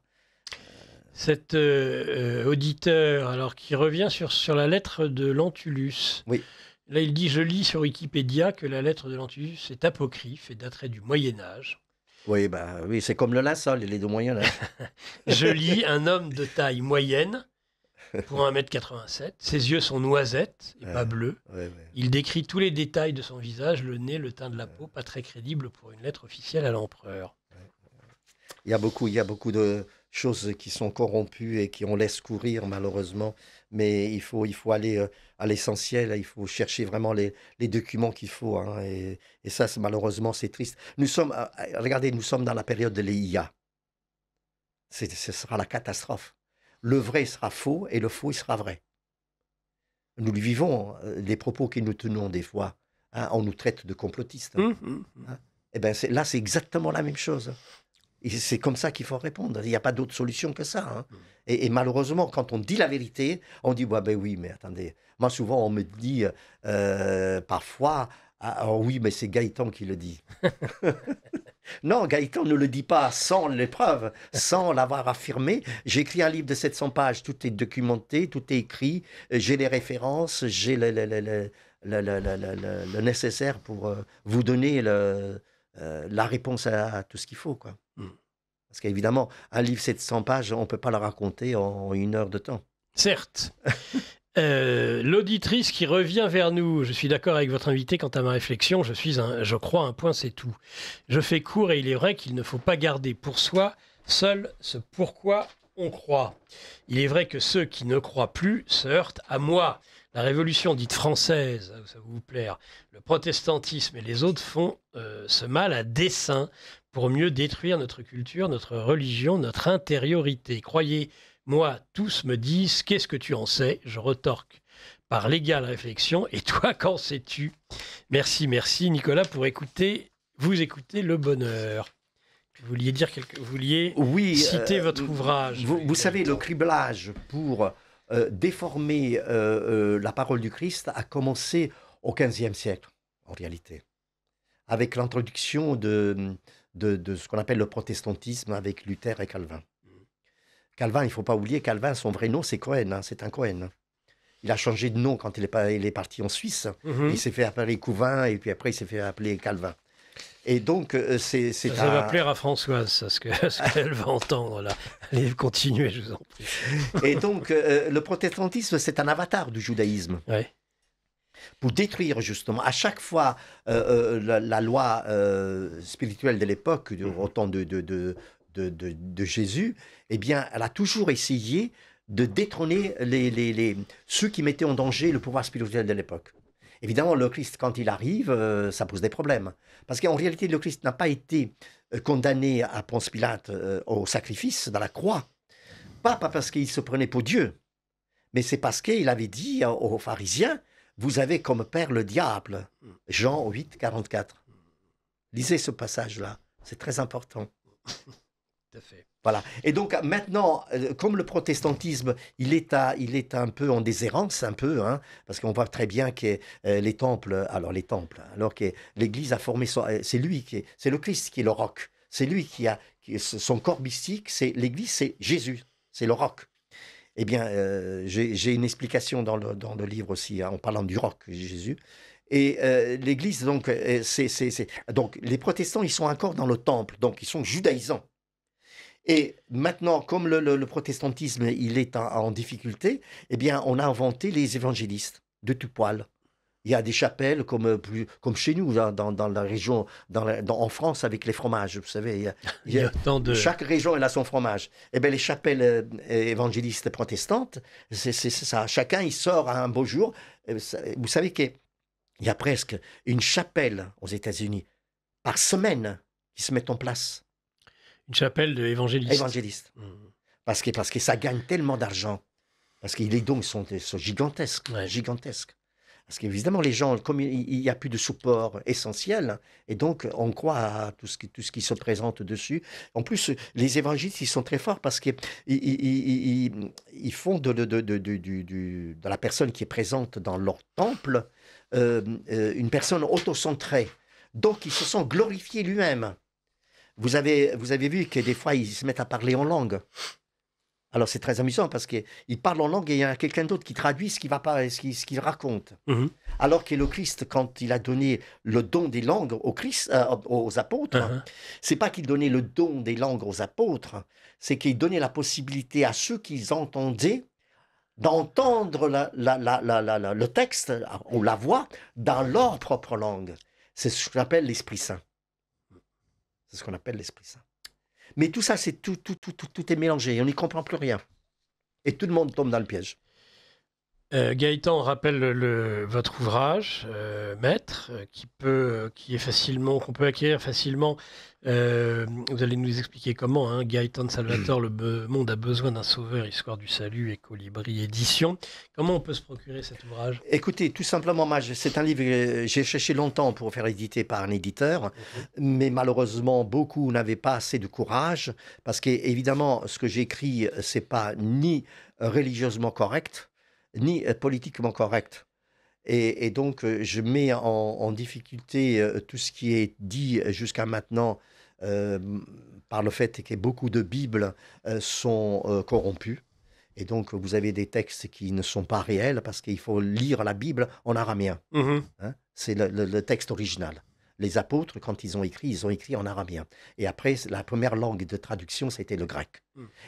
Cet auditeur, alors qui revient sur la lettre de Lentulus. Oui. Là, il dit, je lis sur Wikipédia que la lettre de Lentulus est apocryphe et daterait du Moyen-Âge. Oui, oui, c'est comme le linceul, il est du Moyen-Âge. Je lis un homme de taille moyenne, pour 1m87. Ses yeux sont noisettes et pas bleus. Il décrit tous les détails de son visage, le nez, le teint de la peau, pas très crédible pour une lettre officielle à l'empereur. Il y a beaucoup de choses qui sont corrompues et qui on laisse courir malheureusement. Mais il faut aller à l'essentiel, il faut chercher vraiment les documents qu'il faut. Hein, et ça, malheureusement, c'est triste. Regardez, nous sommes dans la période de l'IA. Ce sera la catastrophe. Le vrai sera faux et le faux, il sera vrai. Nous le vivons, les propos que nous tenons des fois. Hein, on nous traite de complotistes. Hein. Hein. Et ben là, c'est exactement la même chose. Et c'est comme ça qu'il faut répondre. Il n'y a pas d'autre solution que ça. Hein. Et malheureusement, quand on dit la vérité, on dit bah, ben oui, mais attendez. Moi, souvent, on me dit parfois oh oui, mais c'est Gaëtan qui le dit. Non, Gaëtan ne le dit pas sans l'épreuve, sans l'avoir affirmé. J'ai écrit un livre de 700 pages, tout est documenté, tout est écrit, j'ai les références, j'ai le nécessaire pour vous donner la réponse à tout ce qu'il faut, quoi. Parce qu'évidemment, un livre 700 pages, on ne peut pas le raconter en 1 heure de temps. Certes. L'auditrice qui revient vers nous, je suis d'accord avec votre invité quant à ma réflexion, je crois un point, c'est tout. Je fais court et il est vrai qu'il ne faut pas garder pour soi seul ce pourquoi on croit. Il est vrai que ceux qui ne croient plus se heurtent à moi. La révolution dite française, ça va vous plaire, le protestantisme et les autres font ce mal à dessein pour mieux détruire notre culture, notre religion, notre intériorité. Croyez-moi, tous me disent « Qu'est-ce que tu en sais ?» Je retorque par l'égale réflexion. Et toi, qu'en sais-tu? Merci, Nicolas, pour vous écouter le bonheur. Vous vouliez dire citer votre ouvrage. Vous savez, le criblage pour déformer la parole du Christ a commencé au XVe siècle, en réalité, avec l'introduction de ce qu'on appelle le protestantisme avec Luther et Calvin. Calvin, il ne faut pas oublier, Calvin, son vrai nom, c'est Cohen, hein, c'est un Cohen. Il a changé de nom quand il est parti en Suisse. Il s'est fait appeler Couvin et puis après, il s'est fait appeler Calvin. Et donc, ça va plaire à Françoise, ce qu'elle va entendre là. Allez, continuez, je vous en prie. Et donc, le protestantisme, c'est un avatar du judaïsme. Ouais. Pour détruire justement, à chaque fois, la loi spirituelle de l'époque, au temps de Jésus, eh bien, elle a toujours essayé de détrôner ceux qui mettaient en danger le pouvoir spirituel de l'époque. Évidemment, le Christ, quand il arrive, ça pose des problèmes. Parce qu'en réalité, le Christ n'a pas été condamné à Ponce Pilate au sacrifice dans la croix. Pas parce qu'il se prenait pour Dieu, mais c'est parce qu'il avait dit aux pharisiens, vous avez comme père le diable. Jean 8, 44. Lisez ce passage-là, c'est très important. Tout à fait. Voilà. Et donc maintenant, comme le protestantisme, il est un peu en déshérence, un peu, hein, parce qu'on voit très bien que les temples, alors que l'Église a formé, c'est le Christ qui est le roc. C'est lui qui a son corps mystique, c'est l'Église, c'est Jésus, c'est le roc. Eh bien, j'ai une explication dans le livre aussi, hein, en parlant du roc, Jésus. Et l'Église, donc, donc, les protestants, ils sont encore dans le temple, donc ils sont judaïsants. Et maintenant, comme le protestantisme, il est en difficulté, eh bien, on a inventé les évangélistes de tout poil. Il y a des chapelles comme chez nous, dans la région, en France, avec les fromages, vous savez. Chaque région, elle a son fromage. Eh bien, les chapelles évangélistes protestantes, c'est ça. Chacun, il sort un beau jour. Vous savez qu'il y a presque une chapelle aux États-Unis par semaine qui se met en place. Une chapelle d'évangélistes. Évangélistes. Parce que ça gagne tellement d'argent. Parce que les dons sont gigantesques. Ouais. Gigantesques. Parce qu'évidemment, les gens, comme il n'y a plus de support essentiel, et donc on croit à tout ce qui se présente dessus. En plus, les évangélistes, ils sont très forts parce qu'ils font de la personne qui est présente dans leur temple une personne autocentrée. Donc, ils se sont glorifiés lui-même. Vous avez vu que des fois, ils se mettent à parler en langue. Alors, c'est très amusant parce qu'ils parlent en langue et il y a quelqu'un d'autre qui traduit ce qu'il raconte. Alors que le Christ, quand il a donné le don des langues aux apôtres, c'est pas qu'il donnait le don des langues aux apôtres, c'est qu'il donnait la possibilité à ceux qui entendaient d'entendre le texte ou la voix dans leur propre langue. C'est ce qu'on appelle l'Esprit Saint. C'est ce qu'on appelle l'Esprit Saint. Mais tout ça, c'est tout est mélangé. On n'y comprend plus rien. Et tout le monde tombe dans le piège. Gaëtan rappelle votre ouvrage, Maître, qu'on peut acquérir facilement. Vous allez nous expliquer comment, hein, Gaëtan de Salvatore, Le monde a besoin d'un sauveur, histoire du salut, et Colibri Édition. Comment on peut se procurer cet ouvrage? Écoutez, tout simplement, c'est un livre que j'ai cherché longtemps pour faire éditer par un éditeur, mais malheureusement, beaucoup n'avaient pas assez de courage, parce qu'évidemment, ce que j'écris, c'est pas ni religieusement correct, ni politiquement correct. Et donc, je mets en difficulté tout ce qui est dit jusqu'à maintenant par le fait que beaucoup de Bibles sont corrompues. Et donc, vous avez des textes qui ne sont pas réels parce qu'il faut lire la Bible en araméen. Hein? C'est le texte original. Les apôtres, quand ils ont écrit en araméen. Et après, la première langue de traduction, c'était le grec.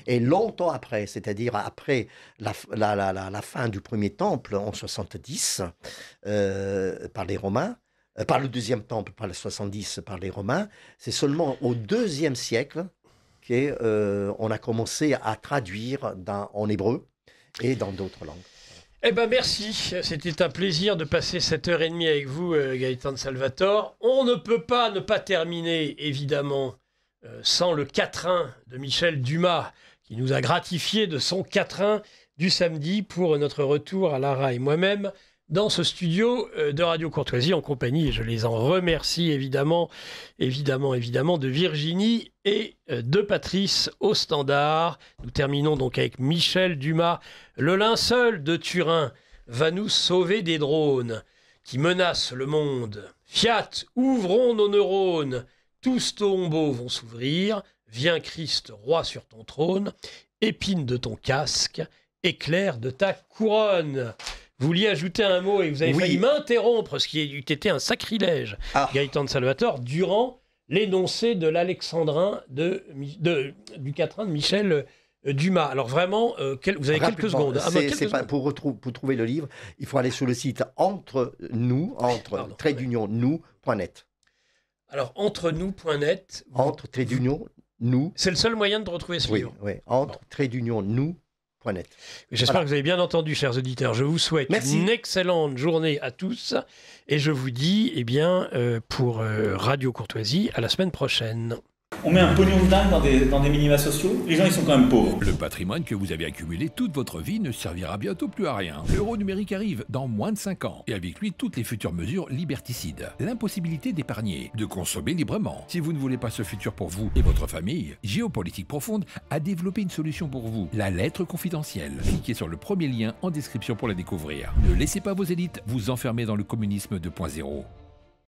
Et longtemps après, c'est-à-dire après la fin du premier temple, en 70, par les Romains, par le deuxième temple, par le 70, par les Romains, c'est seulement au deuxième siècle qu'on a commencé à traduire en hébreu et dans d'autres langues. Eh ben merci, c'était un plaisir de passer cette heure et demie avec vous, Gaëtan de Salvatore. On ne peut pas ne pas terminer, évidemment, sans le quatrain de Michel Dumas, qui nous a gratifié de son quatrain du samedi pour notre retour à Lara et moi-même dans ce studio de Radio Courtoisie en compagnie, et je les en remercie évidemment, de Virginie et de Patrice au standard. Nous terminons donc avec Michel Dumas. Le linceul de Turin va nous sauver des drones qui menacent le monde. Fiat, ouvrons nos neurones. Tous tombeaux vont s'ouvrir. Viens Christ, roi sur ton trône. Épine de ton casque, éclair de ta couronne. Vous vouliez ajouter un mot et vous avez failli m'interrompre, ce qui eût été un sacrilège, Gaëtan de Salvatore, durant l'énoncé de l'alexandrin du quatrain de Michel Dumas. Alors vraiment, vous avez quelques secondes. Pour trouver le livre, il faut aller sur le site nous.net. Alors, entre-nous.net. Nous. C'est le seul moyen de retrouver ce livre. Oui, nous.net. J'espère que vous avez bien entendu, chers auditeurs. Je vous souhaite une excellente journée à tous et je vous dis, pour Radio Courtoisie, à la semaine prochaine. On met un pognon de dingue dans des minima sociaux, les gens ils sont quand même pauvres. Le patrimoine que vous avez accumulé toute votre vie ne servira bientôt plus à rien. L'euro numérique arrive dans moins de 5 ans et avec lui toutes les futures mesures liberticides. L'impossibilité d'épargner, de consommer librement. Si vous ne voulez pas ce futur pour vous et votre famille, Géopolitique Profonde a développé une solution pour vous, la lettre confidentielle. Cliquez sur le premier lien en description pour la découvrir. Ne laissez pas vos élites vous enfermer dans le communisme 2.0.